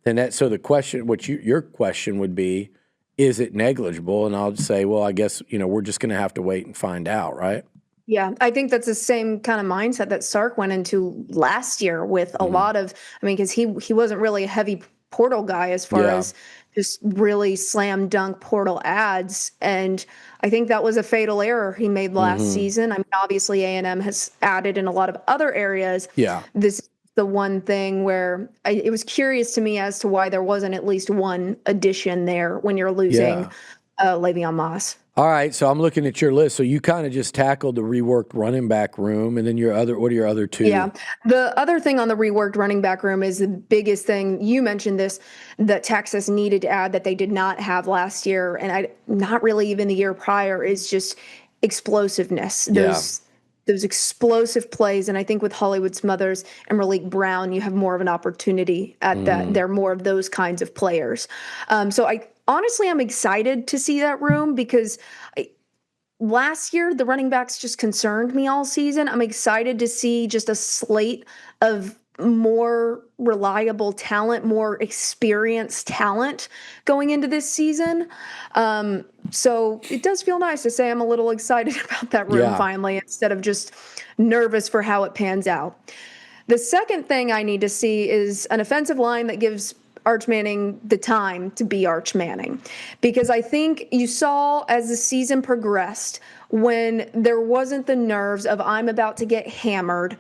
then the question, your question would be, is it negligible? And I'll say, well, I guess, we're just going to have to wait and find out, right? Yeah, I think that's the same kind of mindset that Sark went into last year with a lot of, because he wasn't really a heavy portal guy as far as just really slam dunk portal ads. And I think that was a fatal error he made last season. Obviously A&M has added in a lot of other areas. Yeah. This is the one thing where it was curious to me as to why there wasn't at least one addition there when you're losing Le'Veon Moss. All right, so I'm looking at your list. So you kind of just tackled the reworked running back room, and then what are your other two? Yeah, the other thing on the reworked running back room is the biggest thing. You mentioned this, that Texas needed to add that they did not have last year, and not really even the year prior, is just explosiveness. Those explosive plays, and I think with Hollywood Smothers and Rayleigh Brown, you have more of an opportunity at that. They're more of those kinds of players. So I'm excited to see that room because last year the running backs just concerned me all season. I'm excited to see just a slate of more reliable talent, more experienced talent going into this season. So it does feel nice to say I'm a little excited about that room finally, instead of just nervous for how it pans out. The second thing I need to see is an offensive line that gives Arch Manning the time to be Arch Manning, because I think you saw as the season progressed, when there wasn't the nerves of I'm about to get hammered,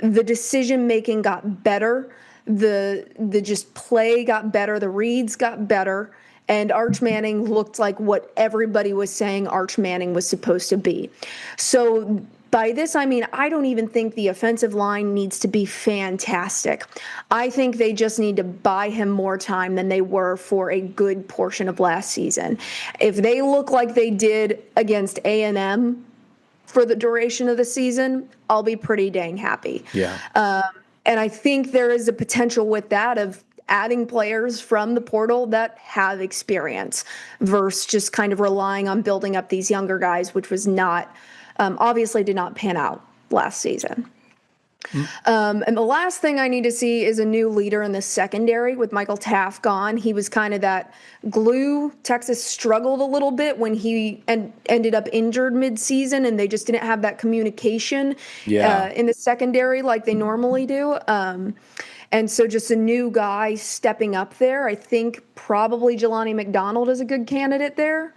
the decision making got better, the just play got better, the reads got better, and Arch Manning looked like what everybody was saying Arch Manning was supposed to be. So by this, I mean, I don't even think the offensive line needs to be fantastic. I think they just need to buy him more time than they were for a good portion of last season. If they look like they did against A&M for the duration of the season, I'll be pretty dang happy. Yeah. And I think there is a potential with that of adding players from the portal that have experience versus just kind of relying on building up these younger guys, which was not obviously did not pan out. last season. And the last thing I need to see is a new leader in the secondary with Michael Taft gone. He was kind of that glue. Texas struggled a little bit when he ended up injured midseason, and they just didn't have that communication in the secondary like they normally do. And so just a new guy stepping up there. I think probably Jelani McDonald is a good candidate there.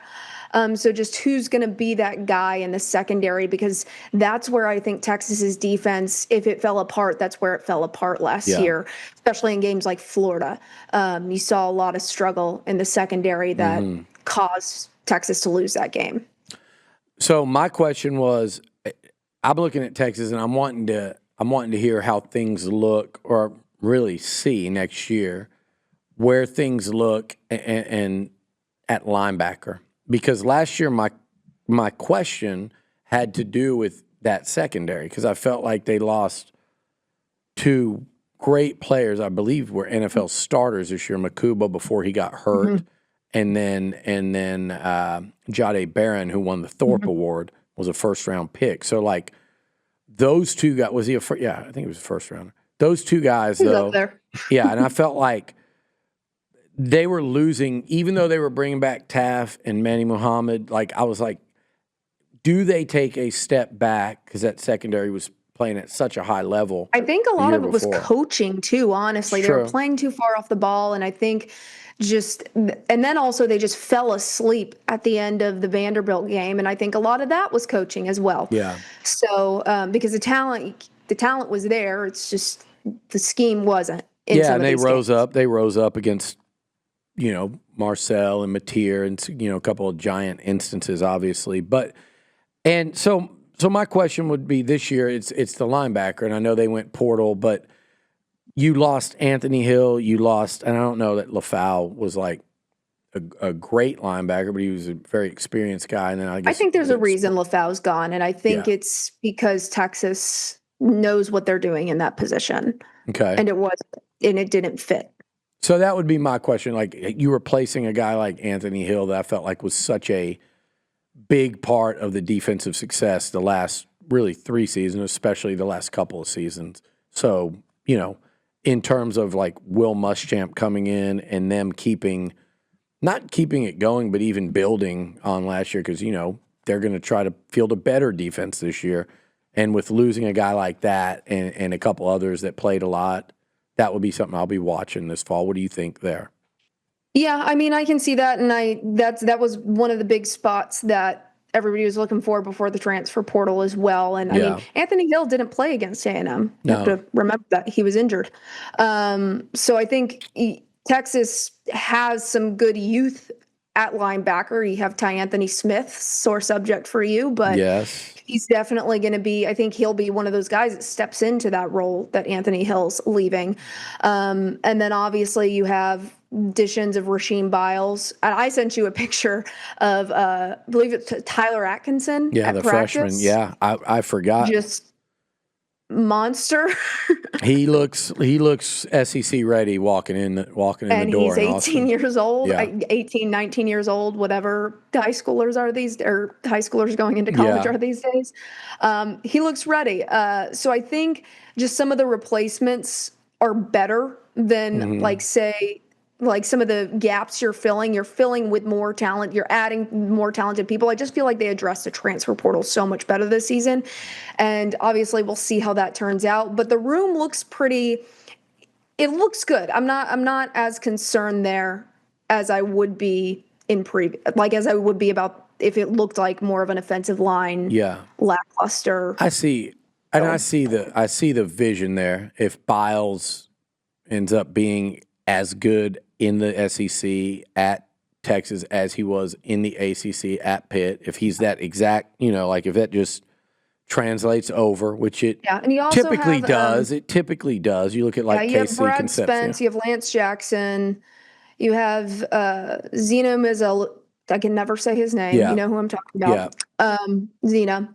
So just who's going to be that guy in the secondary, because that's where I think Texas's defense, if it fell apart, that's where it fell apart last year, especially in games like Florida. You saw a lot of struggle in the secondary that caused Texas to lose that game. So my question was, I'm looking at Texas and I'm wanting to hear how things look, or really see next year where things look and at linebacker. Because last year, my question had to do with that secondary, because I felt like they lost two great players, I believe were NFL starters this year, Makuba before he got hurt, and then Jahdae Barron, who won the Thorpe Award, was a first-round pick. So, like, those two guys, was he a first? Yeah, I think he was a first-rounder. Those two guys, though, yeah, and I felt like they were losing, even though they were bringing back Taft and Manny Muhammad. Like, I was like, do they take a step back, because that secondary was playing at such a high level? I think a lot of it was coaching too, honestly. They were playing too far off the ball, and I think and then also they just fell asleep at the end of the Vanderbilt game, and I think a lot of that was coaching as well. Yeah. So because the talent was there, it's just the scheme wasn't. Yeah, and they rose up. They rose up against, Marcel and Mateer and, a couple of giant instances, obviously. So my question would be, this year it's the linebacker, and I know they went portal, but you lost Anthony Hill, and I don't know that LaFau was like a great linebacker, but he was a very experienced guy. And then I think there's a reason LaFau's gone, and I think it's because Texas knows what they're doing in that position. Okay. And it didn't fit. So that would be my question. Like, you replacing a guy like Anthony Hill that I felt like was such a big part of the defensive success the last really 3 seasons, especially the last couple of seasons. So, in terms of like Will Muschamp coming in and them not keeping it going, but even building on last year, because, they're going to try to field a better defense this year. And with losing a guy like that and a couple others that played a lot, that would be something I'll be watching this fall. What do you think there? Yeah, I mean, I can see that, and that was one of the big spots that everybody was looking for before the transfer portal as well. And I mean, Anthony Hill didn't play against A&M. You have to remember that he was injured. So I think Texas has some good youth at linebacker. You have Anthony Smith, sore subject for you, but he's definitely going to be, I think he'll be one of those guys that steps into that role that Anthony Hill's leaving. And then obviously you have additions of Rasheem Biles. And I sent you a picture of, I believe it's Tyler Atkinson. Yeah, at the practice. freshman. Yeah, I forgot. Just monster. He looks SEC ready walking in the door. And he's 18 years old, 18, 19 years old, whatever high schoolers going into college are these days. He looks ready. So I think just some of the replacements are better than like some of the gaps you're filling with more talent. You're adding more talented people. I just feel like they addressed the transfer portal so much better this season. And obviously we'll see how that turns out. But the room looks it looks good. I'm not as concerned there as I would be as I would be about if it looked like more of an offensive line lackluster. I see the vision there. If Biles ends up being as good in the SEC at Texas as he was in the ACC at Pitt, if he's that exact, if that just translates over, which it typically does. It typically does. You look at you have Brad Spence, you have Lance Jackson, you have Zeno Mizel. I can never say his name. You know who I'm talking about. Zena.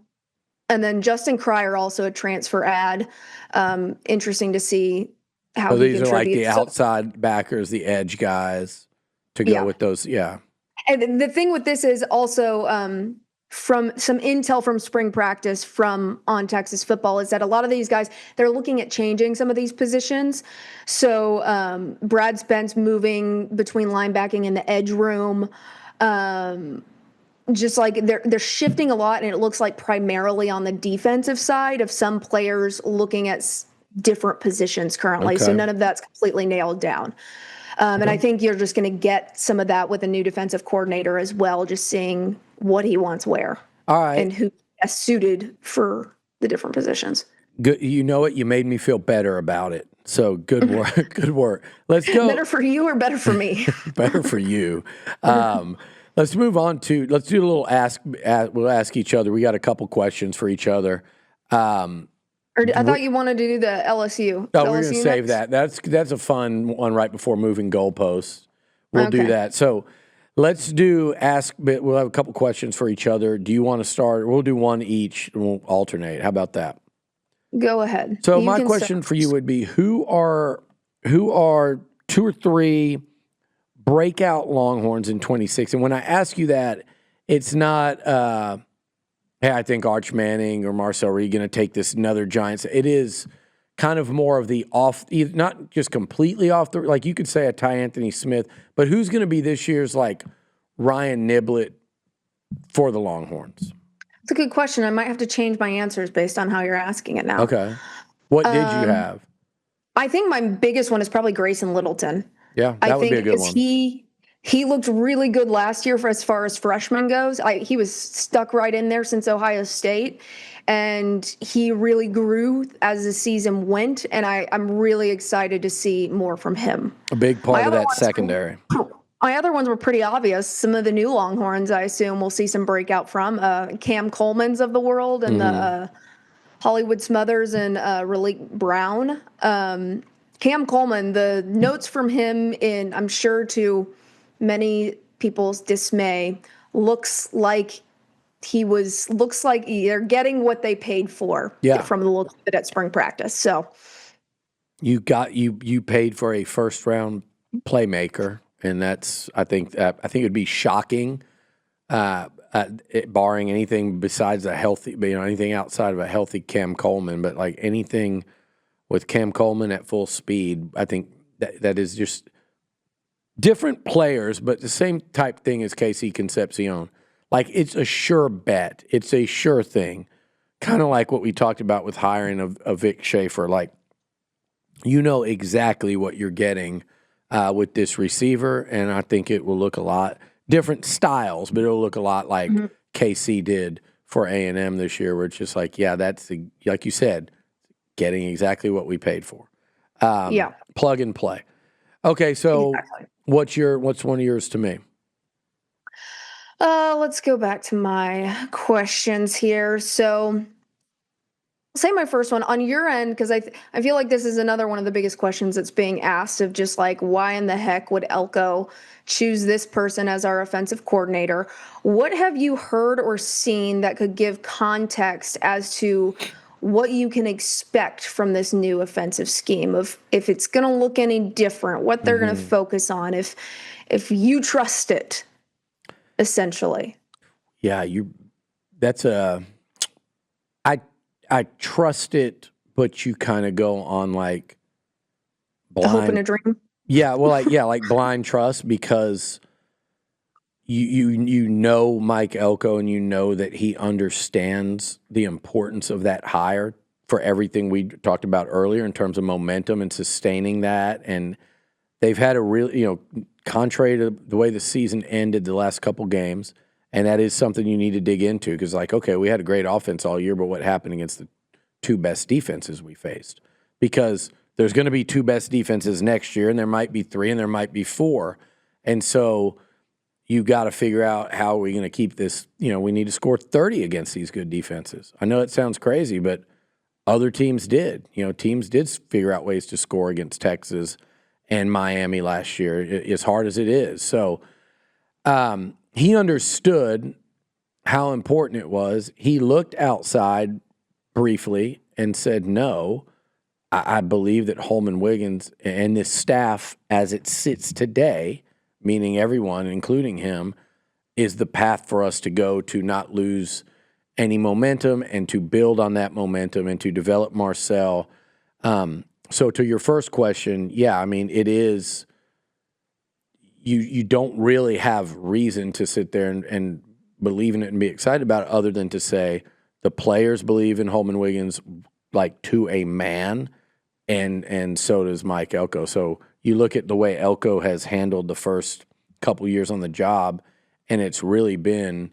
And then Justin Cryer, also a transfer ad. Interesting to see how he these are like the outside backers, the edge guys to go with those. Yeah. And the thing with this is also from some intel from spring practice from on Texas football is that a lot of these guys, they're looking at changing some of these positions. So Brad Spence moving between linebacking and the edge room. Just like they're shifting a lot, and it looks like primarily on the defensive side of some players looking at different positions currently. So none of that's completely nailed down. And I think you're just going to get some of that with a new defensive coordinator as well, just seeing what he wants where. All right. And who best suited for the different positions. Good. You know what? You made me feel better about it. So good work. Good work. Let's go. Better for you or better for me? Better for you. Let's move on to, let's do a little ask. We'll ask each other. We got a couple questions for each other. Or I thought you wanted to do the LSU. Oh, we're going to save that. That's a fun one right before moving goalposts. We'll do that. So let's do ask. We'll have a couple questions for each other. Do you want to start? We'll do one each and we'll alternate. How about that? Go ahead. So my question for you would be, who are 2 or 3 breakout Longhorns in 26? And when I ask you that, it's not hey, I think Arch Manning or Marcel Reed going to take this another Giants. It is kind of more of the not just completely off the, like you could say a Ty Anthony Smith, but who's going to be this year's like Ryan Niblett for the Longhorns? It's a good question. I might have to change my answers based on how you're asking it now. Okay. What did you have? I think my biggest one is probably Grayson Littleton. Yeah, that would be a good one. He looked really good last year as far as freshman goes. He was stuck right in there since Ohio State, and he really grew as the season went, and I'm really excited to see more from him. A big part of that secondary. My other ones were pretty obvious. Some of the new Longhorns, I assume, we'll see some breakout from. Cam Coleman's of the world and the Hollywood Smothers and Raleek Brown. Cam Coleman, the notes from him I'm sure to many people's dismay, looks like they're getting what they paid for from the look of it at spring practice. So you paid for a first round playmaker, and that's I think it would be shocking, barring anything besides a healthy, anything outside of a healthy Cam Coleman, but like anything with Cam Coleman at full speed, I think that is just different players, but the same type thing as KC Concepcion. Like, it's a sure bet. It's a sure thing. Kind of like what we talked about with hiring of Vic Schaefer. Like, you know exactly what you're getting with this receiver, and I think it will look a lot different styles, but it'll look a lot like KC did for A&M this year, where it's just like, yeah, that's, like you said, getting exactly what we paid for. Plug and play. Okay, so what's one of yours to me? Let's go back to my questions here. So I'll say my first one on your end, because I feel like this is another one of the biggest questions that's being asked of just like, why in the heck would Elko choose this person as our offensive coordinator? What have you heard or seen that could give context as to what you can expect from this new offensive scheme, of if it's going to look any different, what they're going to focus on, if you trust it, essentially. Yeah, I trust it, but you kind of go on like blind. A hope and a dream. Yeah, well, like blind trust, because you know Mike Elko, and you know that he understands the importance of that hire for everything we talked about earlier in terms of momentum and sustaining that. And they've had a real, contrary to the way the season ended the last couple games, and that is something you need to dig into, because like, okay, we had a great offense all year, but what happened against the 2 best defenses we faced? Because there's going to be 2 best defenses next year, and there might be 3, and there might be 4. And so you got to figure out how are we going to keep this. We need to score 30 against these good defenses. I know it sounds crazy, but other teams did. Teams did figure out ways to score against Texas and Miami last year, as hard as it is. So he understood how important it was. He looked outside briefly and said, no, I believe that Holman Wiggins and this staff as it sits today, meaning everyone, including him, is the path for us to go to not lose any momentum and to build on that momentum and to develop Marcel. So to your first question, yeah, I mean, it is, you don't really have reason to sit there and believe in it and be excited about it other than to say the players believe in Holman Wiggins like to a man, and so does Mike Elko. So you look at the way Elko has handled the first couple years on the job, and it's really been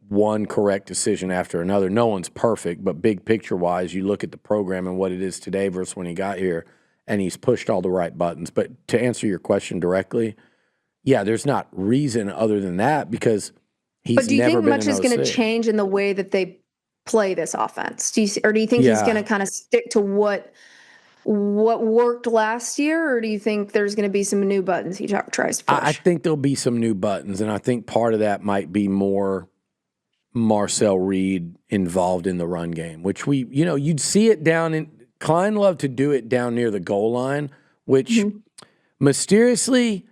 one correct decision after another. No one's perfect, but big picture-wise, you look at the program and what it is today versus when he got here, and he's pushed all the right buttons. But to answer your question directly, yeah, there's not reason other than that because he's never been. But do you think much is going to change in the way that they play this offense? Do you think he's going to kind of stick to what worked last year, or do you think there's going to be some new buttons he tries to push? I think there'll be some new buttons, and I think part of that might be more Marcel Reed involved in the run game, which you'd see it down in – Klein loved to do it down near the goal line, which mysteriously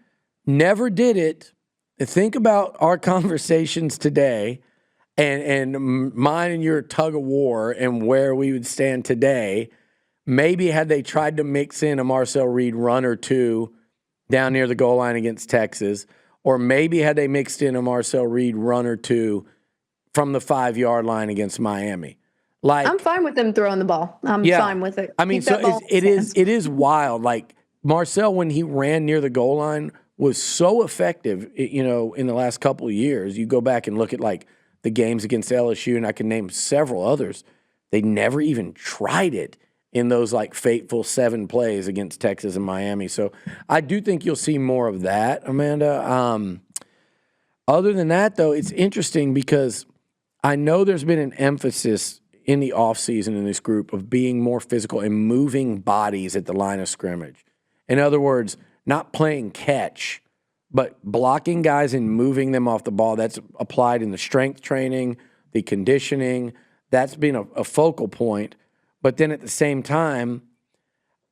never did it. Think about our conversations today and mine and your tug of war and where we would stand today. Maybe had they tried to mix in a Marcel Reed run or two down near the goal line against Texas, or maybe had they mixed in a Marcel Reed run or two from the 5-yard line against Miami. Like, I'm fine with them throwing the ball. I'm fine with it. I mean, so it is wild. Like Marcel, when he ran near the goal line, was so effective, in the last couple of years. You go back and look at like the games against LSU, and I can name several others. They never even tried it in those like fateful 7 plays against Texas and Miami. So I do think you'll see more of that, Amanda. Other than that, though, it's interesting because I know there's been an emphasis in the offseason in this group of being more physical and moving bodies at the line of scrimmage. In other words, not playing catch, but blocking guys and moving them off the ball. That's applied in the strength training, the conditioning. That's been a focal point. But then at the same time,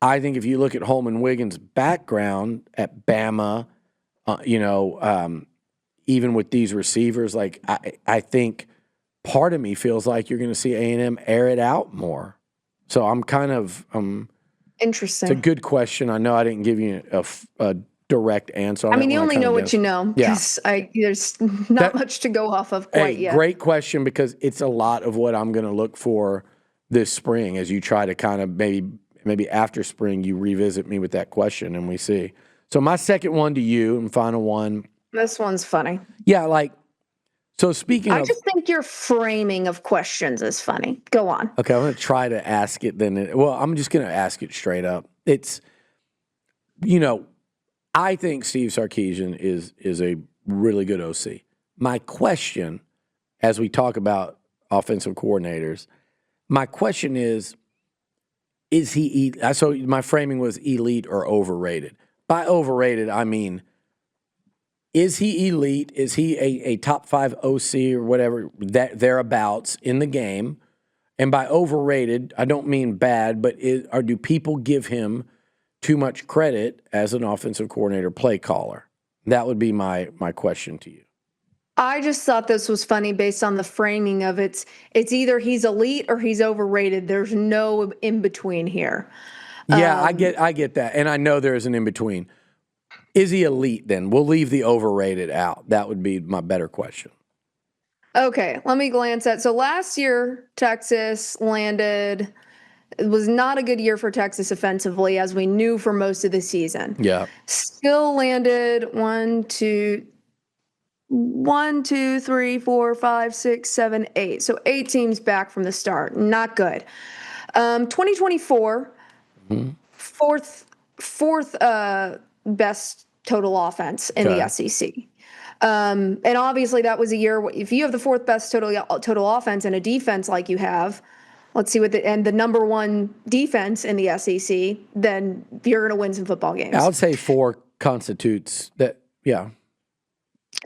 I think if you look at Holman Wiggins' background at Bama, even with these receivers, like I think part of me feels like you're going to see A&M air it out more. So I'm kind of interesting. It's a good question. I know I didn't give you a direct answer. I mean, you only know what you know. Because there's not much to go off of quite yet. Great question, because it's a lot of what I'm going to look for this spring as you try to kind of maybe after spring you revisit me with that question and we see. So my second one to you and final one. This one's funny. Yeah, so speaking of... I just think your framing of questions is funny. Go on. Okay, I'm going to try to ask it then. I'm just going to ask it straight up. It's, I think Steve Sarkisian is a really good OC. My question, as we talk about offensive coordinators, my question is he, so my framing was elite or overrated. By overrated, I mean, is he elite? Is he a top 5 OC or whatever, thereabouts in the game? And by overrated, I don't mean bad, but do people give him too much credit as an offensive coordinator, play caller? That would be my question to you. I just thought this was funny based on the framing of it's either he's elite or he's overrated. There's no in between here. Yeah, I get that, and I know there is an in between. Is he elite then? We'll leave the overrated out. That would be my better question. Okay, let me glance at. So last year, Texas landed. It was not a good year for Texas offensively, as we knew for most of the season. Yeah. Still landed 1, 2, 3, 4, 5, 6, 7, 8. So 8 teams back from the start. Not good. 2024, fourth best total offense in the SEC. And obviously that was a year, if you have the 4th best total offense and a defense like you have, let's see and the number 1 defense in the SEC, then you're going to win some football games. I would say 4 constitutes that. Yeah.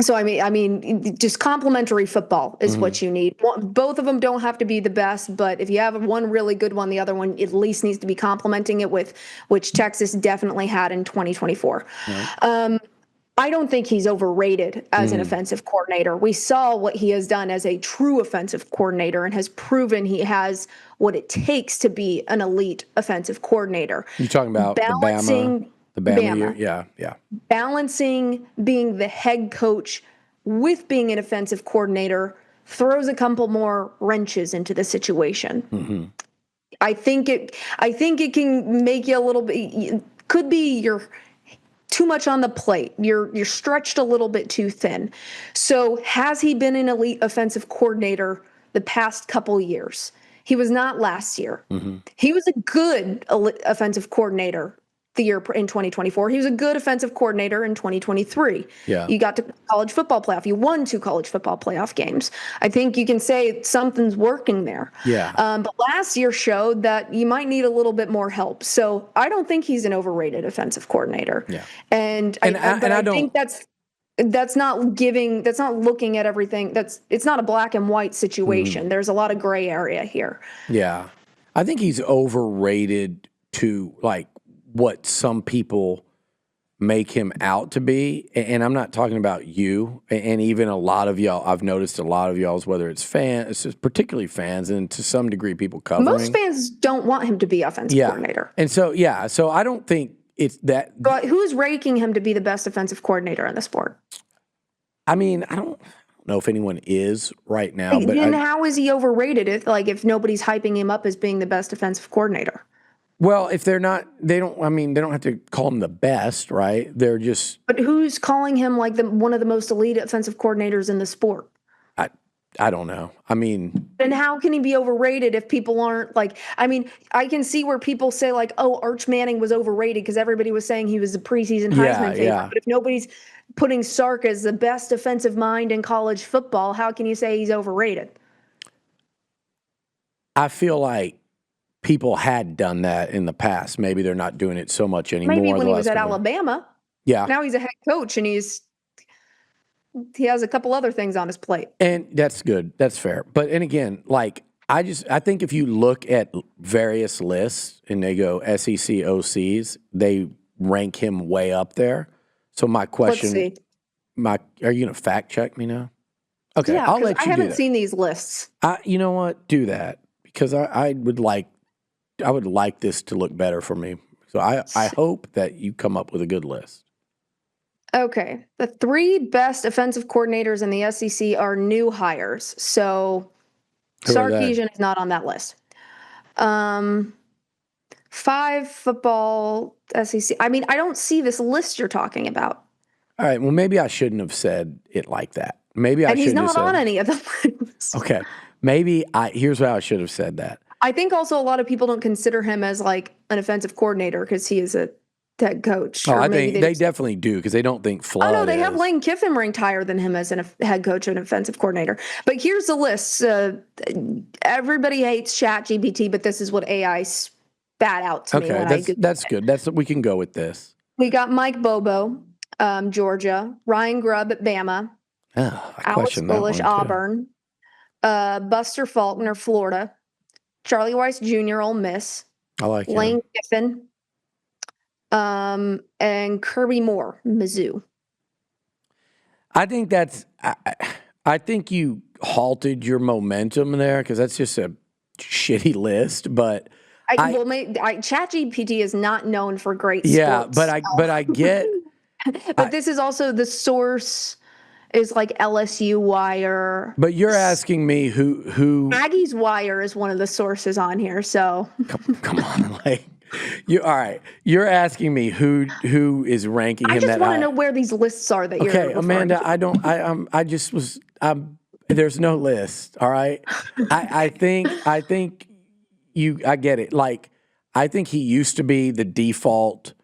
So, I mean, just complementary football is what you need. Both of them don't have to be the best, but if you have one really good one, the other one at least needs to be complementing it with, which Texas definitely had in 2024. Right. I don't think he's overrated as an offensive coordinator. We saw what he has done as a true offensive coordinator and has proven he has what it takes to be an elite offensive coordinator. You're talking about Balancing the Bama year? Yeah. balancing being the head coach with being an offensive coordinator throws a couple more wrenches into the situation. I think it can make you a little bit, could be you're too much on the plate. You're stretched a little bit too thin. So has he been an elite offensive coordinator the past couple years? He was not last year. He was a good offensive coordinator the year in 2024. He was a good offensive coordinator in 2023. Yeah. You got to college football playoff. You won 2 college football playoff games. I think you can say something's working there. Yeah. But last year showed that you might need a little bit more help. So I don't think he's an overrated offensive coordinator. Yeah. And I think that's not looking at everything. It's not a black and white situation. There's a lot of gray area here. Yeah. I think he's overrated to like what some people make him out to be. And I'm not talking about you and even a lot of y'all. I've noticed a lot of y'all's, whether it's fans, particularly fans, and to some degree people covering. Most fans don't want him to be offensive coordinator. And so, so I don't think it's that. But who's ranking him to be the best offensive coordinator in the sport? I mean, I don't know if anyone is right now. But then how is he overrated if nobody's hyping him up as being the best offensive coordinator? Well, if they're not, they don't have to call him the best, right? They're just. But who's calling him like one of the most elite offensive coordinators in the sport? I don't know. I mean. Then how can he be overrated if people aren't like, I mean, I can see where people say like, oh, Arch Manning was overrated because everybody was saying he was the preseason Heisman favorite. Yeah. But if nobody's putting Sark as the best offensive mind in college football, how can you say he's overrated? I feel like people had done that in the past. Maybe they're not doing it so much anymore. Maybe when he was at Alabama. Yeah. Now he's a head coach and he has a couple other things on his plate. And that's good. That's fair. But, and again, like, I think if you look at various lists and they go SEC OCs, they rank him way up there. So my question, Let's see. Are you going to fact check me now? Okay. Yeah, I'll let you I haven't seen these lists. You know what? Do that because I would like this to look better for me. So I hope that you come up with a good list. Okay. The 3 best offensive coordinators in the SEC are new hires. So Sarkisian is not on that list. 5 football SEC. I mean, I don't see this list you're talking about. All right. Well, maybe I shouldn't have said it like that. Maybe I shouldn't have said. And he's not on any of the lists. Okay. Here's how I should have said that. I think also a lot of people don't consider him as like an offensive coordinator because he is a head coach. Oh, I think they definitely do because they don't think Flood. Oh no, they have Lane Kiffin ranked higher than him as a head coach and offensive coordinator. But here's the list. Everybody hates ChatGPT, but this is what AI spat out to me. Okay, that's good. We can go with this. We got Mike Bobo, Georgia, Ryan Grubb at Bama, Alex Bullish, Auburn, Buster Faulkner, Florida, Charlie Weiss Jr., Ole Miss. I like him. Lane Kiffin, and Kirby Moore, Mizzou. I think I think you halted your momentum there because that's just a shitty list. But ChatGPT is not known for great. Yeah, but I get. But this is also the source. Is like LSU Wire. But you're asking me who Aggies Wire is one of the sources on here. So come on, like all right. You're asking me who is ranking him. I just want to know where these lists are that you're. Okay, Amanda. To. I just was. There's no list. All right. I think I get it. Like I think he used to be the default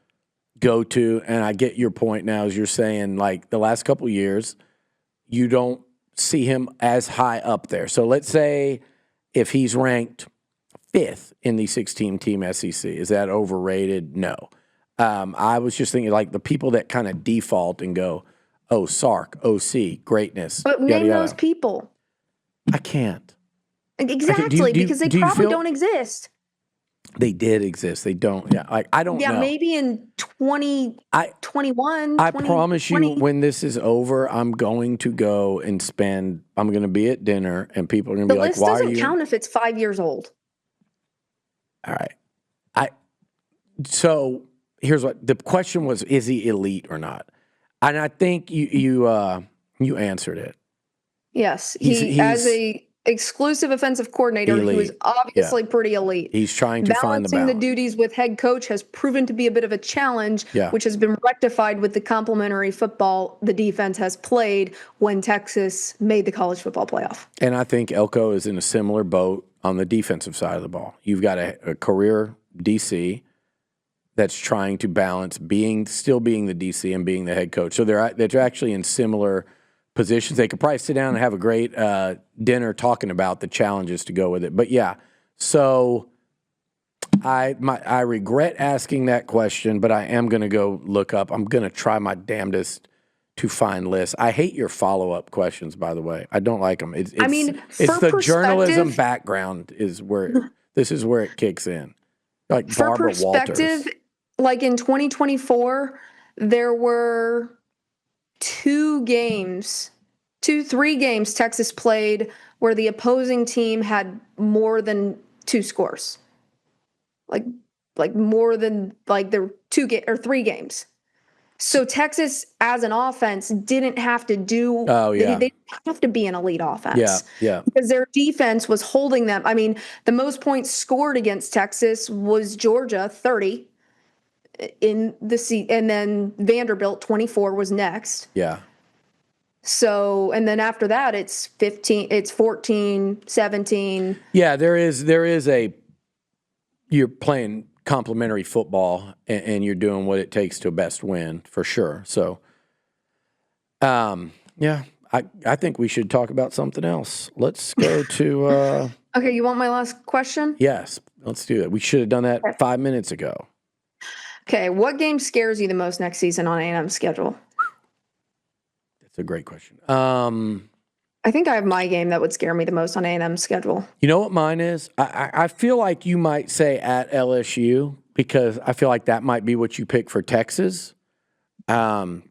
go-to, and I get your point now as you're saying like the last couple of years. You don't see him as high up there. So let's say if he's ranked 5th in the 16-team SEC, is that overrated? No. I was just thinking like the people that kind of default and go, oh, Sark, OC, greatness. But name those people. I can't. Exactly, because they probably don't exist. They did exist. They don't. Yeah, I don't know. Maybe in 2021. I promise you, when this is over, I'm going to go and spend. I'm going to be at dinner, and people are going to be like, list "Why are doesn't you?" count if it's 5 years old. All right. So here's what the question was: is he elite or not? And I think you answered it. Yes, He's as a exclusive offensive coordinator, elite. he was obviously pretty elite. He's trying to find the balance. Balancing the duties with head coach has proven to be a bit of a challenge, which has been rectified with the complementary football the defense has played when Texas made the college football playoff. And I think Elko is in a similar boat on the defensive side of the ball. You've got a career DC that's trying to balance still being the DC and being the head coach. So they're actually in similar positions. They could probably sit down and have a great dinner talking about the challenges to go with it. But yeah, so I regret asking that question, but I am going to go look up. I'm going to try my damnedest to find lists. I hate your follow-up questions, by the way. I don't like them. It's the journalism background is where this is where it kicks in. Like Barbara Walters. Like in 2024, there were 3 games Texas played where the opposing team had more than 2 scores. Like more than there were 3 games. So Texas, as an offense, didn't have to do. They didn't have to be an elite offense. Yeah. Because their defense was holding them. I mean, the most points scored against Texas was Georgia, 30. And then Vanderbilt, 24 was next. Yeah. So, and then after that, it's 14, 17. Yeah, there is you're playing complementary football and you're doing what it takes to best win for sure. So, yeah, I think we should talk about something else. Let's go to. Okay, you want my last question? Yes, let's do it. We should have done that 5 minutes ago. Okay, what game scares you the most next season on A&M's schedule? That's a great question. I think I have my game that would scare me the most on A&M's schedule. You know what mine is? I feel like you might say at LSU because I feel like that might be what you pick for Texas. I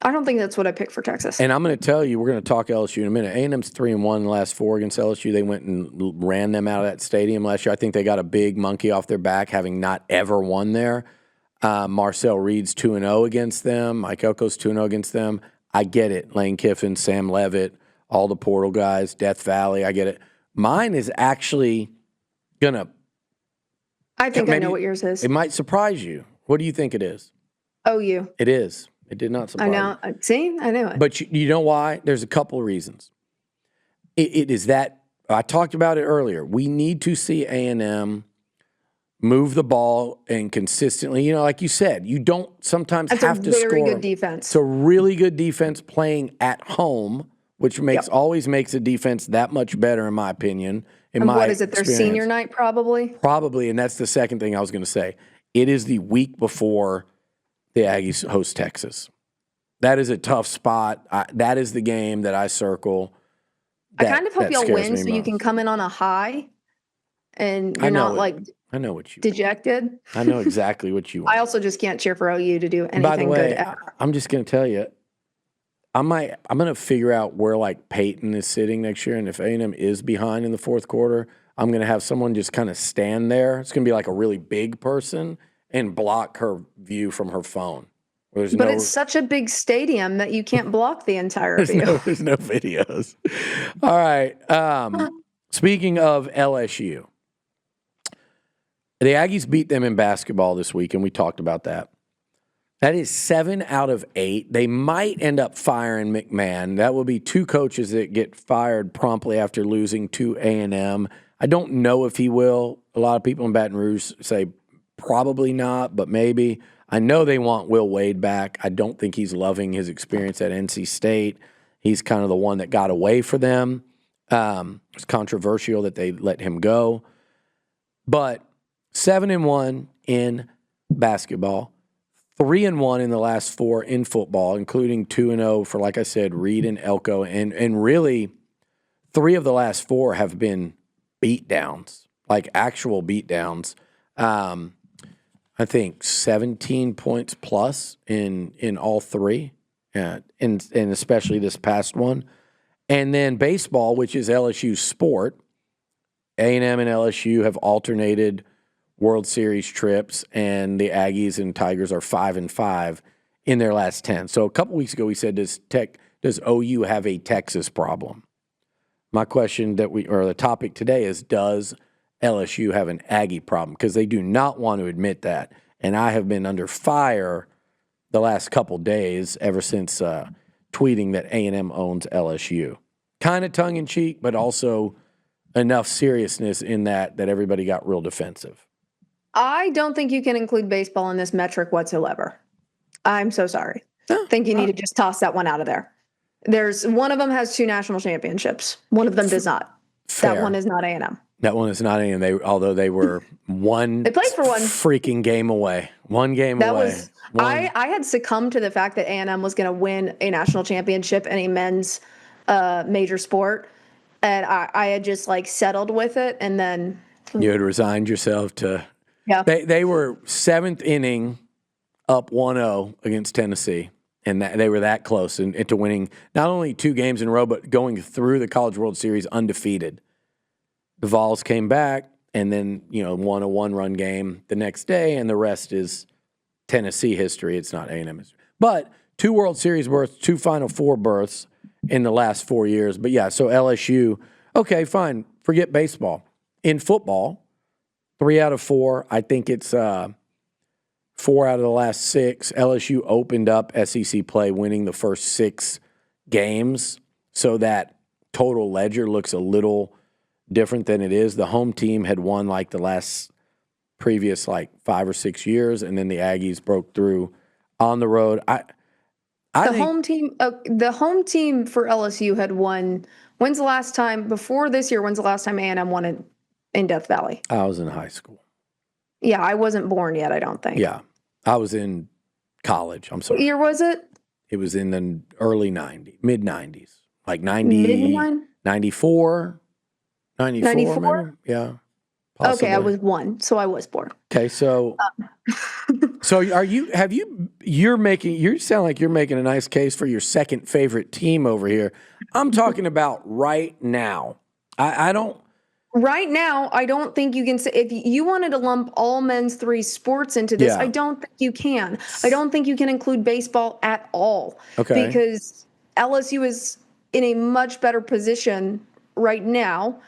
don't think that's what I picked for Texas. And I'm going to tell you, we're going to talk LSU in a minute. A&M's 3-1 in the last 4 against LSU. They went and ran them out of that stadium last year. I think they got a big monkey off their back, having not ever won there. Marcel Reed's 2-0 against them. Mike Elko's 2-0 against them. I get it. Lane Kiffin, Sam Levitt, all the portal guys, Death Valley. I get it. Mine is actually going to. I think I know what yours is. It might surprise you. What do you think it is? OU. It is. It did not surprise me. I know. See? I knew it. But you know why? There's a couple of reasons. It is that, I talked about it earlier, we need to see A&M move the ball and consistently, like you said, you don't sometimes have to score. It's a very good defense. It's a really good defense playing at home, which always makes a defense that much better, in my opinion. What is it, their senior night probably? Probably, and that's the second thing I was going to say. It is the week before the Aggies host Texas. That is a tough spot. That is the game that I circle. I kind of hope you'll win so you can come in on a high and you're not I know what you dejected. I know exactly what you want. I also just can't cheer for OU to do anything By the way, good ever. I'm just going to tell you, I'm going to figure out where Peyton is sitting next year, and if A&M is behind in the fourth quarter, I'm going to have someone just kind of stand there. It's going to be like a really big person and block her view from her phone. But it's such a big stadium that you can't block the entire view. There's no videos. All right. Speaking of LSU, the Aggies beat them in basketball this week, and we talked about that. That is 7 out of 8. They might end up firing McMahon. That will be 2 coaches that get fired promptly after losing to A&M. I don't know if he will. A lot of people in Baton Rouge say probably not, but maybe. I know they want Will Wade back. I don't think he's loving his experience at NC State. He's kind of the one that got away for them. It's controversial that they let him go. But 7-1 in basketball, 3-1 in the last 4 in football, including 2-0 for, like I said, Reed and Elko. And really, 3 of the last 4 have been beatdowns, like actual beatdowns. I think 17 points plus in all three, and especially this past one. And then baseball, which is LSU's sport, A&M and LSU have alternated World Series trips, and the Aggies and Tigers are 5-5 in their last 10. So a couple weeks ago we said, does OU have a Texas problem? My question the topic today is, does LSU have an Aggie problem? Because they do not want to admit that. And I have been under fire the last couple days ever since tweeting that A&M owns LSU. Kind of tongue-in-cheek, but also enough seriousness in that everybody got real defensive. I don't think you can include baseball in this metric whatsoever. I'm so sorry. I think you need to just toss that one out of there. One of them has 2 national championships. One of them does not. Fair. That one is not A&M. That one is not A&M. Although they were They played for one freaking game away. One game away. I had succumbed to the fact that A&M was going to win a national championship in a men's major sport, and I had just settled with it, and then you had resigned yourself to. Yeah. They were 7th inning up 1-0 against Tennessee, and they were that close into winning not only 2 games in a row, but going through the College World Series undefeated. The Vols came back and then, won a 1-run game the next day, and the rest is Tennessee history. It's not A&M history. But 2 World Series berths, 2 Final Four berths in the last 4 years. But, yeah, so LSU, okay, fine, forget baseball. In football, 3 out of 4. I think it's 4 out of the last 6. LSU opened up SEC play, winning the first 6 games, so that total ledger looks a little different than it is. The home team had won the last previous 5 or 6 years, and then the Aggies broke through on the road. The home team for LSU had won. When's the last time before this year? When's the last time A&M won in Death Valley? I was in high school. Yeah, I wasn't born yet, I don't think. Yeah, I was in college. I'm sorry. What year was it? It was in the early 90s, mid-90s, 90, 94, 94? Maybe? Yeah. Possibly. Okay, I was 1, so I was born. Okay, so you sound like you're making a nice case for your second favorite team over here. I'm talking about right now. I don't. Right now, I don't think you can say, if you wanted to lump all men's 3 sports into this, I don't think you can. I don't think you can include baseball at all. Okay. Because LSU is in a much better position right now,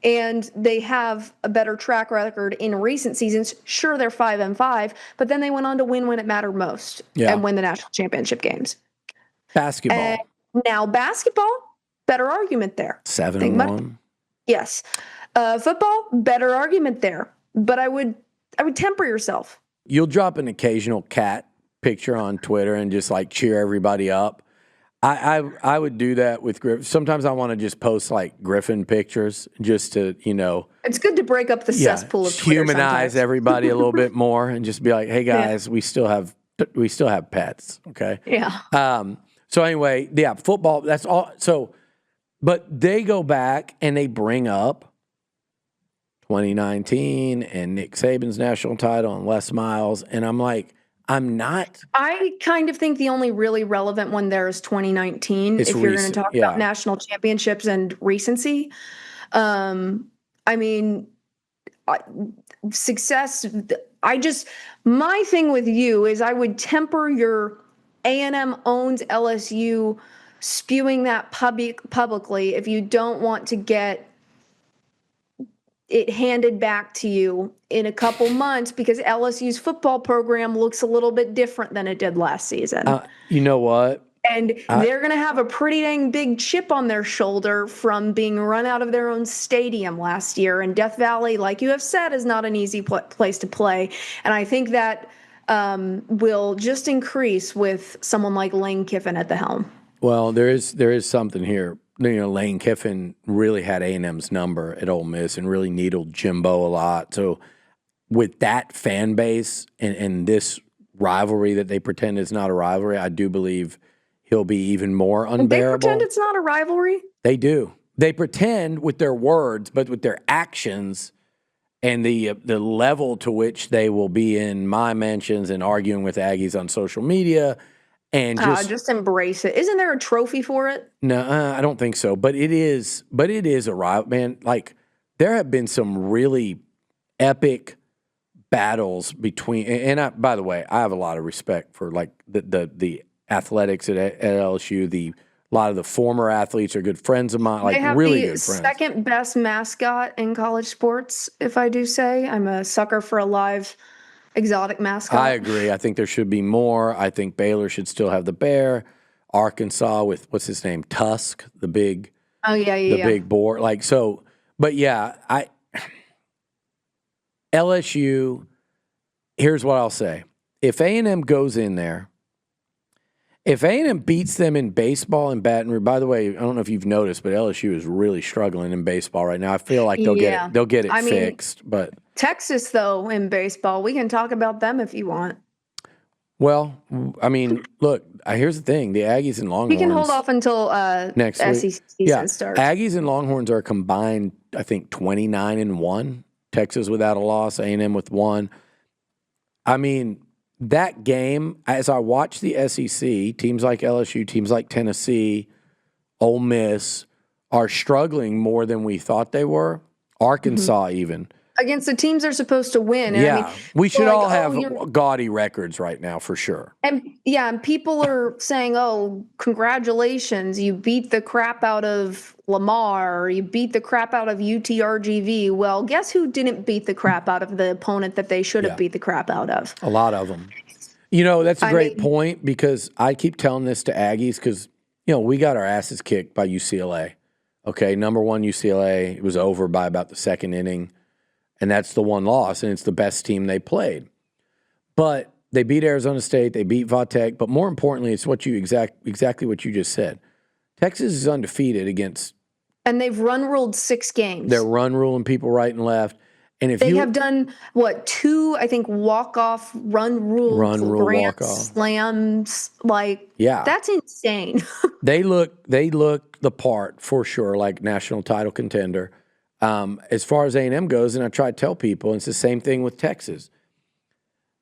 and they have a better track record in recent seasons. Sure, they're 5-5, but then they went on to win when it mattered most and win the national championship games. Basketball. And now basketball, better argument there. 7-1. Yes. Football, better argument there. But I would temper yourself. You'll drop an occasional cat picture on Twitter and just cheer everybody up. I would do that with Griffin. Sometimes I want to just post Griffin pictures just to, It's good to break up the cesspool of Twitter humanize sometimes. everybody a little bit more and just be like, hey guys, we still have pets. Okay. Yeah. So anyway, football, that's all. So, but they go back and they bring up 2019 and Nick Saban's national title and Les Miles. And I'm like, I'm not. I kind of think the only really relevant one there is 2019. It's if you're going recent, to talk about national championships and recency. Success. My thing with you is I would temper your A&M owns LSU spewing that publicly if you don't want to get it handed back to you in a couple months, because LSU's football program looks a little bit different than it did last season. You know what? And they're going to have a pretty dang big chip on their shoulder from being run out of their own stadium last year. And Death Valley, like you have said, is not an easy place to play. And I think that will just increase with someone like Lane Kiffin at the helm. Well, there is something here. Lane Kiffin really had A&M's number at Ole Miss and really needled Jimbo a lot. So with that fan base and this rivalry that they pretend is not a rivalry, I do believe he'll be even more unbearable. They pretend it's not a rivalry? They do. They pretend with their words, but with their actions and the level to which they will be in my mentions and arguing with Aggies on social media, and just embrace it. Isn't there a trophy for it? No, I don't think so. But it is a rival, man. Like, there have been some really epic battles between. And by the way, I have a lot of respect for like the athletics at LSU. A lot of the former athletes are good friends of mine. Like, They have really the good friends. second best mascot in college sports, if I do say. I'm a sucker for a live exotic mascot. I agree. I think there should be more. I think Baylor should still have the bear. Arkansas with what's his name, Tusk, the big. Oh yeah, the big boar. Like, so, but yeah, LSU. Here's what I'll say: if A&M goes in there, if A&M beats them in baseball in Baton Rouge. By the way, I don't know if you've noticed, but LSU is really struggling in baseball right now. I feel like they'll get it fixed, but. Texas, though, in baseball, we can talk about them if you want. Well, I mean, look, here's the thing. The Aggies and Longhorns. We can hold off until next SEC week. season starts. Aggies and Longhorns are combined, I think, 29-1. Texas without a loss, A&M with 1. I mean, that game, as I watch the SEC, teams like LSU, teams like Tennessee, Ole Miss are struggling more than we thought they were. Arkansas even. Against the teams they're supposed to win. And yeah, I mean, we should all have gaudy records right now for sure. And people are saying, oh, congratulations, you beat the crap out of Lamar, or you beat the crap out of UTRGV. Well, guess who didn't beat the crap out of the opponent that they should have beat the crap out of? A lot of them. You know, that's a great point, because I keep telling this to Aggies because, we got our asses kicked by UCLA. Okay, number 1 UCLA, it was over by about the second inning. And that's the one loss, and it's the best team they played. But they beat Arizona State, they beat Vatech, but more importantly, it's what you exactly what you just said. Texas is undefeated against. And they've run-ruled 6 games. They're run-ruling people right and left. And if they have done, 2, I think, walk-off, run-rule grand slams. Like, that's insane. They look the part for sure, like national title contender. As far as A&M goes, and I try to tell people, and it's the same thing with Texas.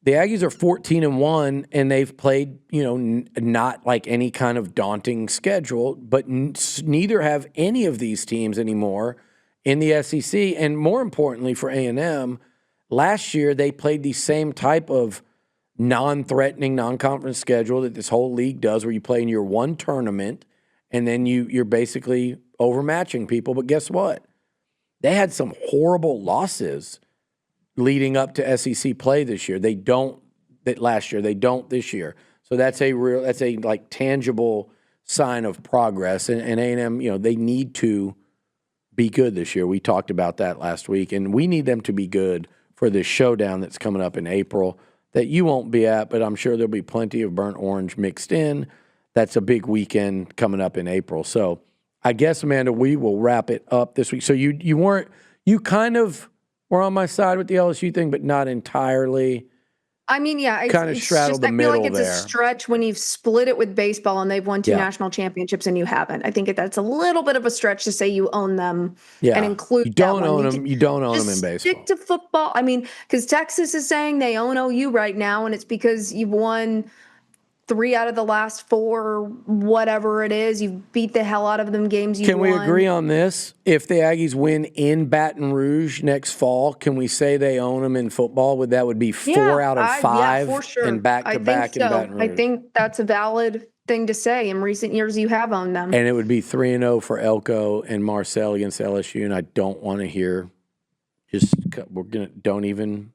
The Aggies are 14-1, and they've played, not like any kind of daunting schedule, but neither have any of these teams anymore in the SEC. And more importantly for A&M, last year they played the same type of non-threatening, non-conference schedule that this whole league does, where you play in your one tournament, and then you're basically overmatching people. But guess what? They had some horrible losses leading up to SEC play this year. They don't last year. They don't this year. So that's a like tangible sign of progress. And A&M, they need to be good this year. We talked about that last week, and we need them to be good for this showdown that's coming up in April that you won't be at, but I'm sure there'll be plenty of burnt orange mixed in. That's a big weekend coming up in April. So I guess, Amanda, we will wrap it up this week. So you kind of were on my side with the LSU thing, but not entirely. I mean, kind of straddled the middle there. I feel like it's a stretch when you've split it with baseball and they've won 2 national championships and you haven't. I think that's a little bit of a stretch to say you own them and include. You don't own them. You don't own them in baseball. Stick to football. I mean, because Texas is saying they own OU right now, and it's because you've won 3 out of the last 4, whatever it is. You've beat the hell out of them games you won. Can we agree on this? If the Aggies win in Baton Rouge next fall, can we say they own them in football? That would be 4 out of 5 for sure. and back-to-back in Baton Rouge. I think that's a valid thing to say. In recent years, you have owned them. And it would be 3-0 for Elko and Marcel against LSU, and I don't want to hear don't even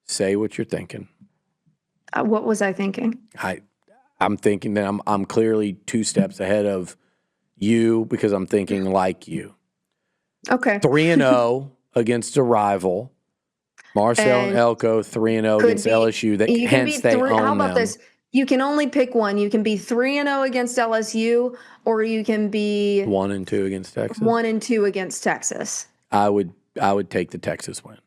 say what you're thinking. What was I thinking? I'm thinking that I'm clearly 2 steps ahead of you because I'm thinking like you. Okay. 3-0 against a rival. Marcel and Elko 3-0 against LSU. Hence they own them. How about this? You can only pick one. You can be 3-0 against LSU, or you can be 1-2 against Texas. 1-2 against Texas. I would take the Texas win.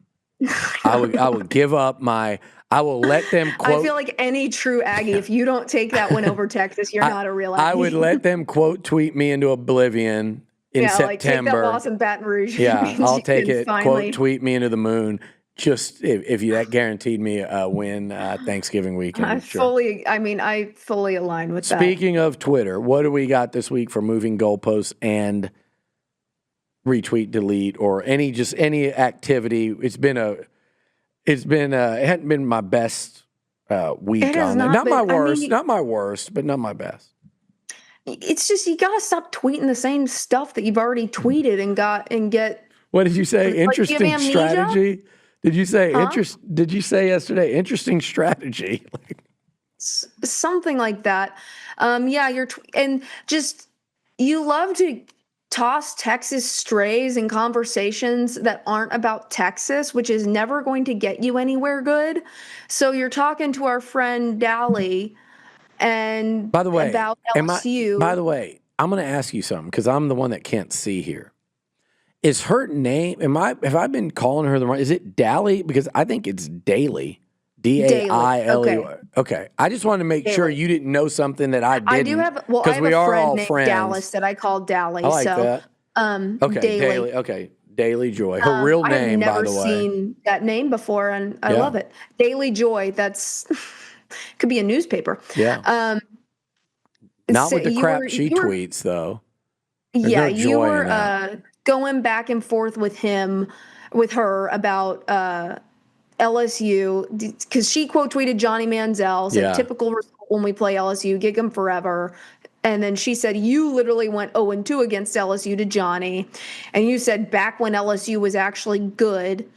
I would give up my. I will let them quote. I feel like any true Aggie, if you don't take that one over Texas, you're not a real Aggie. I would let them quote tweet me into oblivion in September. Like take that loss in Baton Rouge. Yeah, I'll take it. Quote tweet me into the moon. just if you that guaranteed me a win Thanksgiving weekend. I fully align with that. Speaking of Twitter, what do we got this week for moving goalposts and retweet, delete, or any activity? It hadn't been my best week on it. Not my worst, but not my best. It's just you gotta stop tweeting the same stuff that you've already tweeted and get. What did you say? Interesting strategy. Did you say Did you say yesterday interesting strategy? Something like that. Yeah, and just you love to toss Texas strays in conversations that aren't about Texas, which is never going to get you anywhere good. So you're talking to our friend Dally, and by the way, about LSU. By the way, I'm going to ask you something because I'm the one that can't see here. Is her name? Have I been calling her the wrong? Is it Dally? Because I think it's Daily. Daile. Okay. I just wanted to make sure you didn't know something that I didn't. I do have. Well, I have a friend named Dallas that I call Dally. I like that. Okay, Daily. Okay, Daily Joy. Her real name, by the way. I've never seen that name before, and I love it. Daily Joy. That's could be a newspaper. Yeah. Not with the crap she tweets, though. There's no joy you were going back and forth with her about LSU because she quote tweeted Johnny Manziel, said typical result when we play LSU, gig 'em forever. And then she said, you literally went 0-2 against LSU to Johnny. And you said back when LSU was actually good.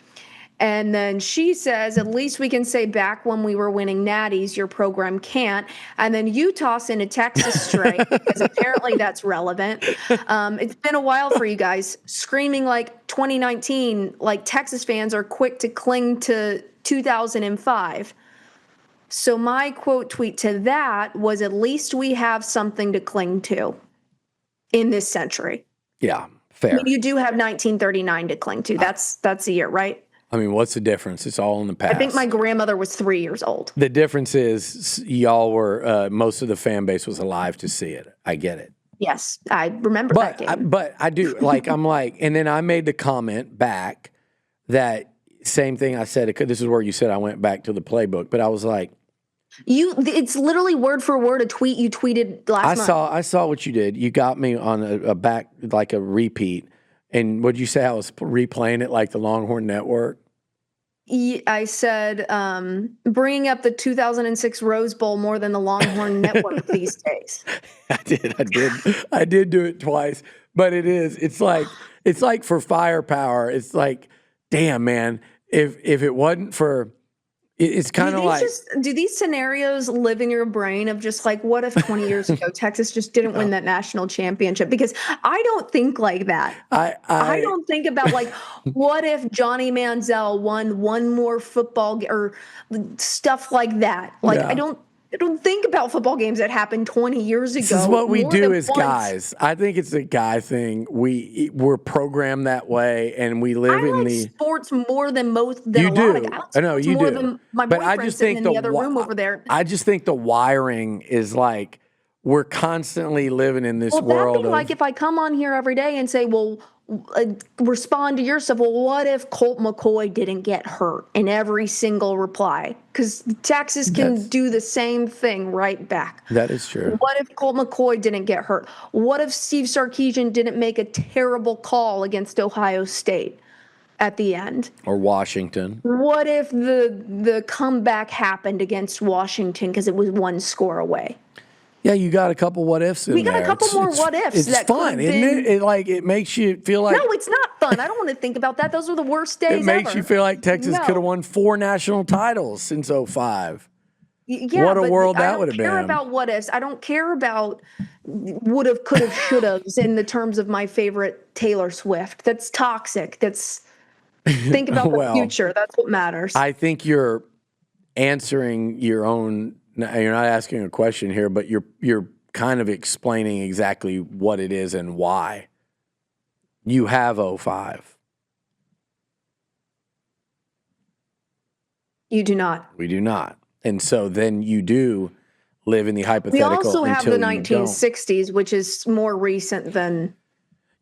And then she says, at least we can say back when we were winning natties, your program can't. And then you toss in a Texas stray because apparently that's relevant. It's been a while for you guys screaming like 2019, like Texas fans are quick to cling to 2005. So my quote tweet to that was, at least we have something to cling to in this century. Yeah, fair. I mean, you do have 1939 to cling to. That's the year, right? I mean, what's the difference? It's all in the past. I think my grandmother was 3 years old. The difference is y'all were, most of the fan base was alive to see it. I get it. Yes, I remember that game. But I do, and then I made the comment back that same thing I said. This is where you said I went back to the playbook, but I was like, it's literally word for word a tweet you tweeted last month. I saw what you did. You got me on a back, like a repeat. And would you say I was replaying it like the Longhorn Network? I said, bringing up the 2006 Rose Bowl more than the Longhorn Network these days. I did do it twice, but it's like for firepower. It's like, damn, man, if it wasn't for, it's kind of like. Do these scenarios live in your brain of just like, what if 20 years ago Texas just didn't win that national championship? Because I don't think like that. I don't think about like, what if Johnny Manziel won one more football or stuff like that? Like, I don't think about football games that happened 20 years ago. This is what we do as guys. I think it's a guy thing. We're programmed that way, and we live in the sports more than most. Than you a do. lot of guys. I know you more do. Than my but boyfriend I just sitting think in the other room over there. I just think the wiring is like we're constantly living in this world. Like if I come on here every day and say, well, respond to your stuff. Well, what if Colt McCoy didn't get hurt in every single reply? Because Texas can do the same thing right back. That is true. What if Colt McCoy didn't get hurt? What if Steve Sarkisian didn't make a terrible call against Ohio State at the end? Or Washington. What if the comeback happened against Washington because it was one score away? Yeah, you got a couple what ifs in there. We got a couple more what ifs. It's fun, isn't it? It makes you feel like. No, it's not fun. I don't want to think about that. Those are the worst days ever. It makes you feel like Texas could have won 4 national titles since 2005. Yeah, what a world that would have been. I don't care about what ifs. I don't care about would have, could have, should have in the terms of my favorite Taylor Swift. That's toxic. Think about the future. That's what matters. I think you're answering your own. You're not asking a question here, but you're kind of explaining exactly what it is and why. You have 05. You do not. We do not. And so then you do live in the hypothetical. We also have the 1960s, don't. which is more recent than.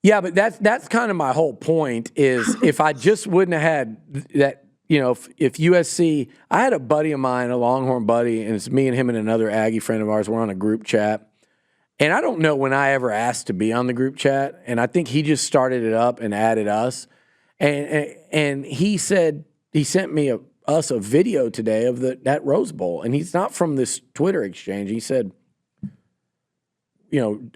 Yeah, but that's kind of my whole point is if I just wouldn't have had that if USC, I had a buddy of mine, a Longhorn buddy, and it's me and him and another Aggie friend of ours. We're on a group chat. And I don't know when I ever asked to be on the group chat. And I think he just started it up and added us. And he said, he sent me us a video today of that Rose Bowl. And he's not from this Twitter exchange. He said,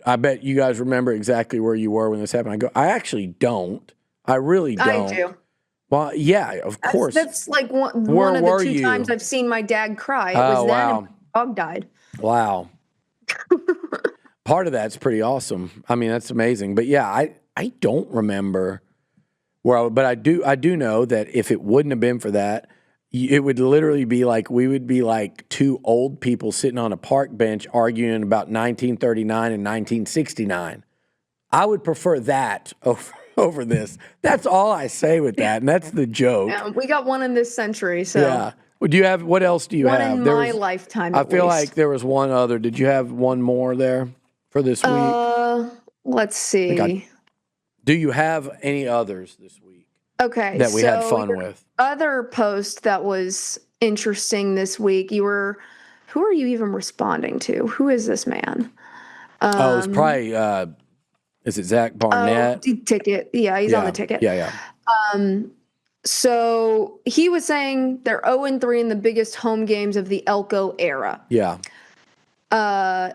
I bet you guys remember exactly where you were when this happened. I go, I actually don't. I really don't. I do. Well, yeah, of course. That's like one of the two times I've seen my dad cry. It was then and my dog died. Wow. Part of that's pretty awesome. I mean, that's amazing. But yeah, I don't remember but I do know that if it wouldn't have been for that, it would literally be like we would be like two old people sitting on a park bench arguing about 1939 and 1969. I would prefer that over this. That's all I say with that, and that's the joke. Yeah, we got one in this century, so. Yeah. Well, what else do you have? One in my lifetime, I feel like there was one other. Did you have one more there for this week? Let's see. Do you have any others this week? Okay. That we had fun with? Other post that was interesting this week, who are you even responding to? Who is this man? It's probably, is it Zach Barnett? Ticket. Yeah, he's on the ticket. Yeah. So he was saying they're 0-3 in the biggest home games of the Elko era. Yeah.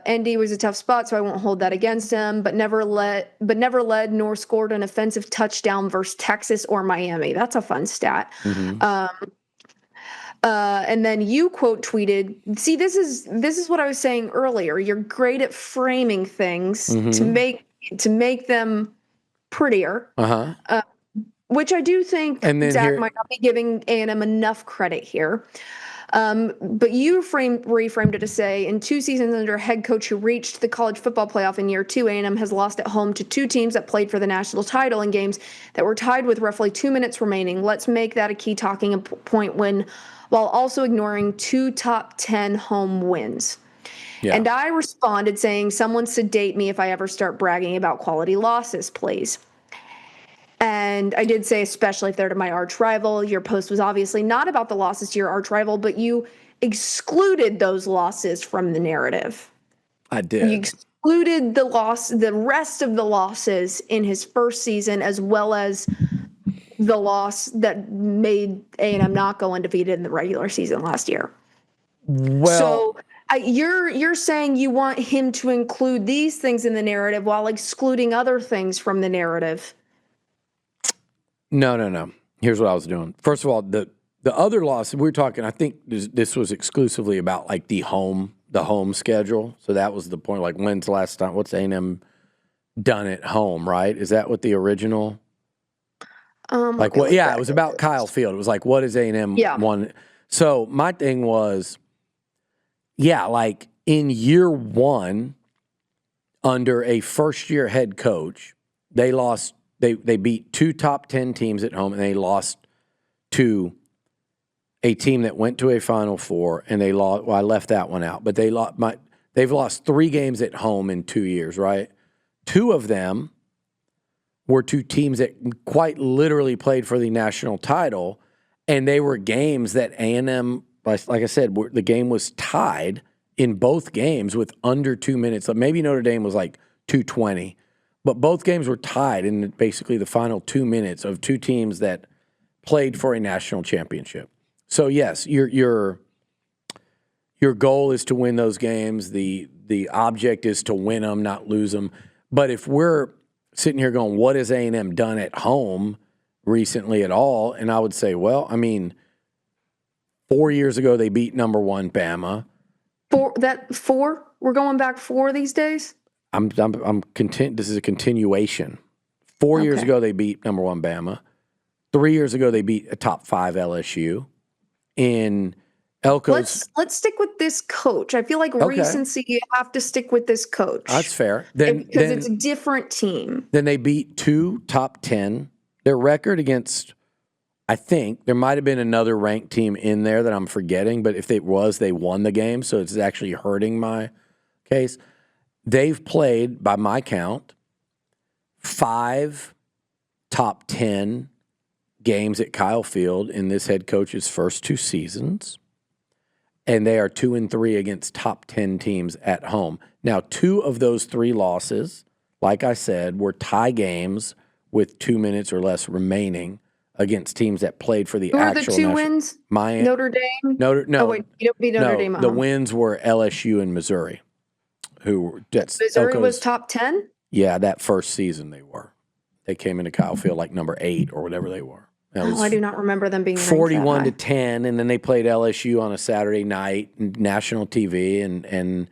Indy was a tough spot, so I won't hold that against him, but never led nor scored an offensive touchdown versus Texas or Miami. That's a fun stat. Mm-hmm. And then you quote tweeted, see, this is what I was saying earlier. You're great at framing things to make them prettier. Which I do think Zach might not be giving A&M enough credit here. But you reframed it to say, in 2 seasons under a head coach who reached the college football playoff in year 2, A&M has lost at home to 2 teams that played for the national title in games that were tied with roughly 2 minutes remaining. Let's make that a key talking point while also ignoring 2 top 10 home wins. Yeah. And I responded saying, someone sedate me if I ever start bragging about quality losses, please. And I did say, especially if they're to my arch rival. Your post was obviously not about the losses to your arch rival, but you excluded those losses from the narrative. I did. You excluded the rest of the losses in his first season, as well as the loss that made A&M not go undefeated in the regular season last year. Well, so you're saying you want him to include these things in the narrative while excluding other things from the narrative. No. Here's what I was doing. First of all, the other loss we were talking, I think this was exclusively about like the home schedule. So that was the point. Like, when's the last time? What's A&M done at home? Right? Is that what the original? Like, well, yeah, it was about Kyle Field. It was like, what is A&M won? So my thing was, like in year 1, under a first-year head coach, they lost. They beat 2 top 10 teams at home, and they lost to a team that went to a Final Four, and they lost. Well, I left that one out, but they've lost 3 games at home in 2 years, right? 2 of them were 2 teams that quite literally played for the national title, and they were games that A&M, like I said, the game was tied in both games with under 2 minutes. Maybe Notre Dame was like 2:20. But both games were tied in basically the final 2 minutes of 2 teams that played for a national championship. So yes, your goal is to win those games. The object is to win them, not lose them. But if we're sitting here going, what has A&M done at home recently at all? And I would say, well, I mean, 4 years ago they beat number 1 Bama. 4? We're going back 4 these days? I'm content. This is a continuation. 4 years ago, they beat number 1 Bama. 3 years ago, they beat a top 5 LSU. In Elko's, let's stick with this coach. I feel like recency, you have to stick with this coach. That's fair. Because it's a different team. Then they beat 2 top 10. Their record against, I think, there might have been another ranked team in there that I'm forgetting, but if it was, they won the game, so it's actually hurting my case. They've played, by my count, 5 top 10 games at Kyle Field in this head coach's first 2 seasons, and they are 2-3 against top 10 teams at home. Now, 2 of those 3 losses, like I said, were tie games with 2 minutes or less remaining against teams that played for the Who actual. Who are the 2 wins? Notre Dame? No. Oh, wait, you don't beat Notre Dame at the home. wins were LSU and Missouri. Missouri was top 10? Yeah, that first season they were. They came into Kyle Field like number 8 or whatever they were. I do not remember them being 41-10, and then they played LSU on a Saturday night, national TV, and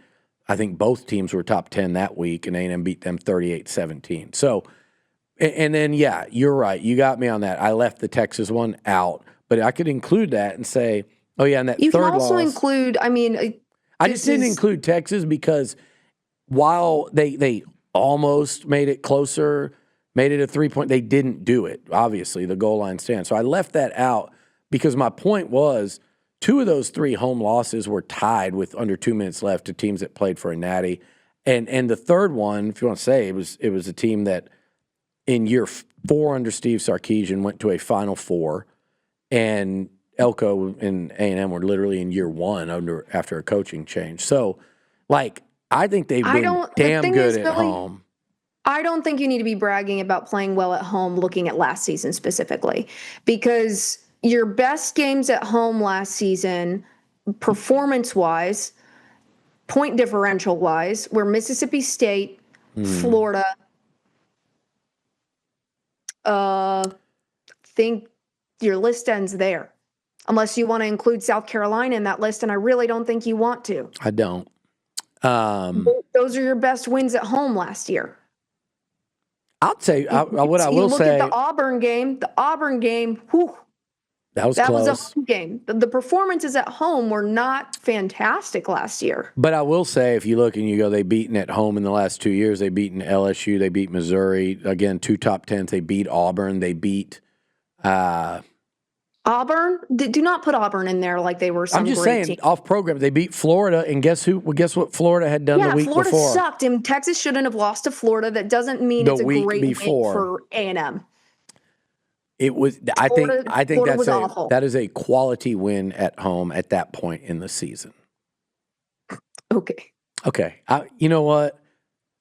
I think both teams were top 10 that week, and A&M beat them 38-17. So, and then, yeah, you're right. You got me on that. I left the Texas one out, but I could include that and say, oh, yeah, and that you third can also loss, include, I mean, I just didn't include Texas because while they almost made it closer, made it a 3-point, they didn't do it, obviously, the goal line stand. So I left that out because my point was 2 of those 3 home losses were tied with under 2 minutes left to teams that played for a natty. And the third one, if you want to say, it was a team that in year 4 under Steve Sarkisian went to a Final Four, and Elko and A&M were literally in year 1 after a coaching change. So, like, I think they've been damn good at home. I don't think you need to be bragging about playing well at home looking at last season specifically, because your best games at home last season, performance-wise, point differential-wise, were Mississippi State, Florida. Think your list ends there, unless you want to include South Carolina in that list, and I really don't think you want to. I don't. Those are your best wins at home last year. I'll say what I will say. Look at the Auburn game. The Auburn game, whew, that was a home game. The performances at home were not fantastic last year. But I will say, if you look and you go, they've beaten at home in the last 2 years. They've beaten LSU. They beat Missouri. Again, 2 top 10s. They beat Auburn. They beat Auburn. Do not put Auburn in there like they were some I'm just great saying, team. off program. They beat Florida, and guess what Florida had done the week Florida before? Sucked, and Texas shouldn't have lost to Florida. That doesn't mean it's a great win for A&M. It was. I think awful. that is a quality win at home at that point in the season. Okay. You know what?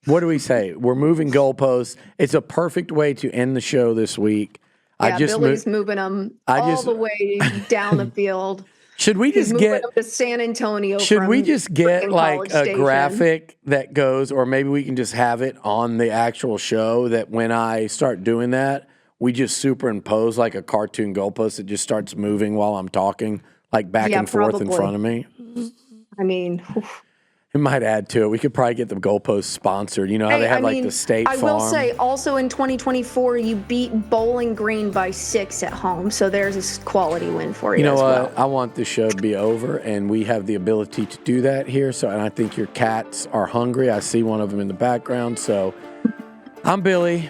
What do we say? We're moving goalposts. It's a perfect way to end the show this week. Yeah, Billy's moving them all the way down the field. Should we just get them to San Antonio? Should we just get like a graphic that goes, or maybe we can just have it on the actual show that when I start doing that, we just superimpose like a cartoon goalpost that just starts moving while I'm talking, like back and forth in front of me? I mean, it might add to it. We could probably get the goalpost sponsored. You know how they have the State Farm? I will say, also in 2024, you beat Bowling Green by 6 at home. So there's a quality win for you. You know what? Well. I want the show to be over, and we have the ability to do that here. So, and I think your cats are hungry. I see one of them in the background. So I'm Billy.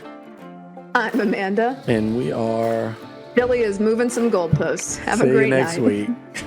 I'm Amanda. And we are... Billy is moving some goalposts. Have a great night. See you next week.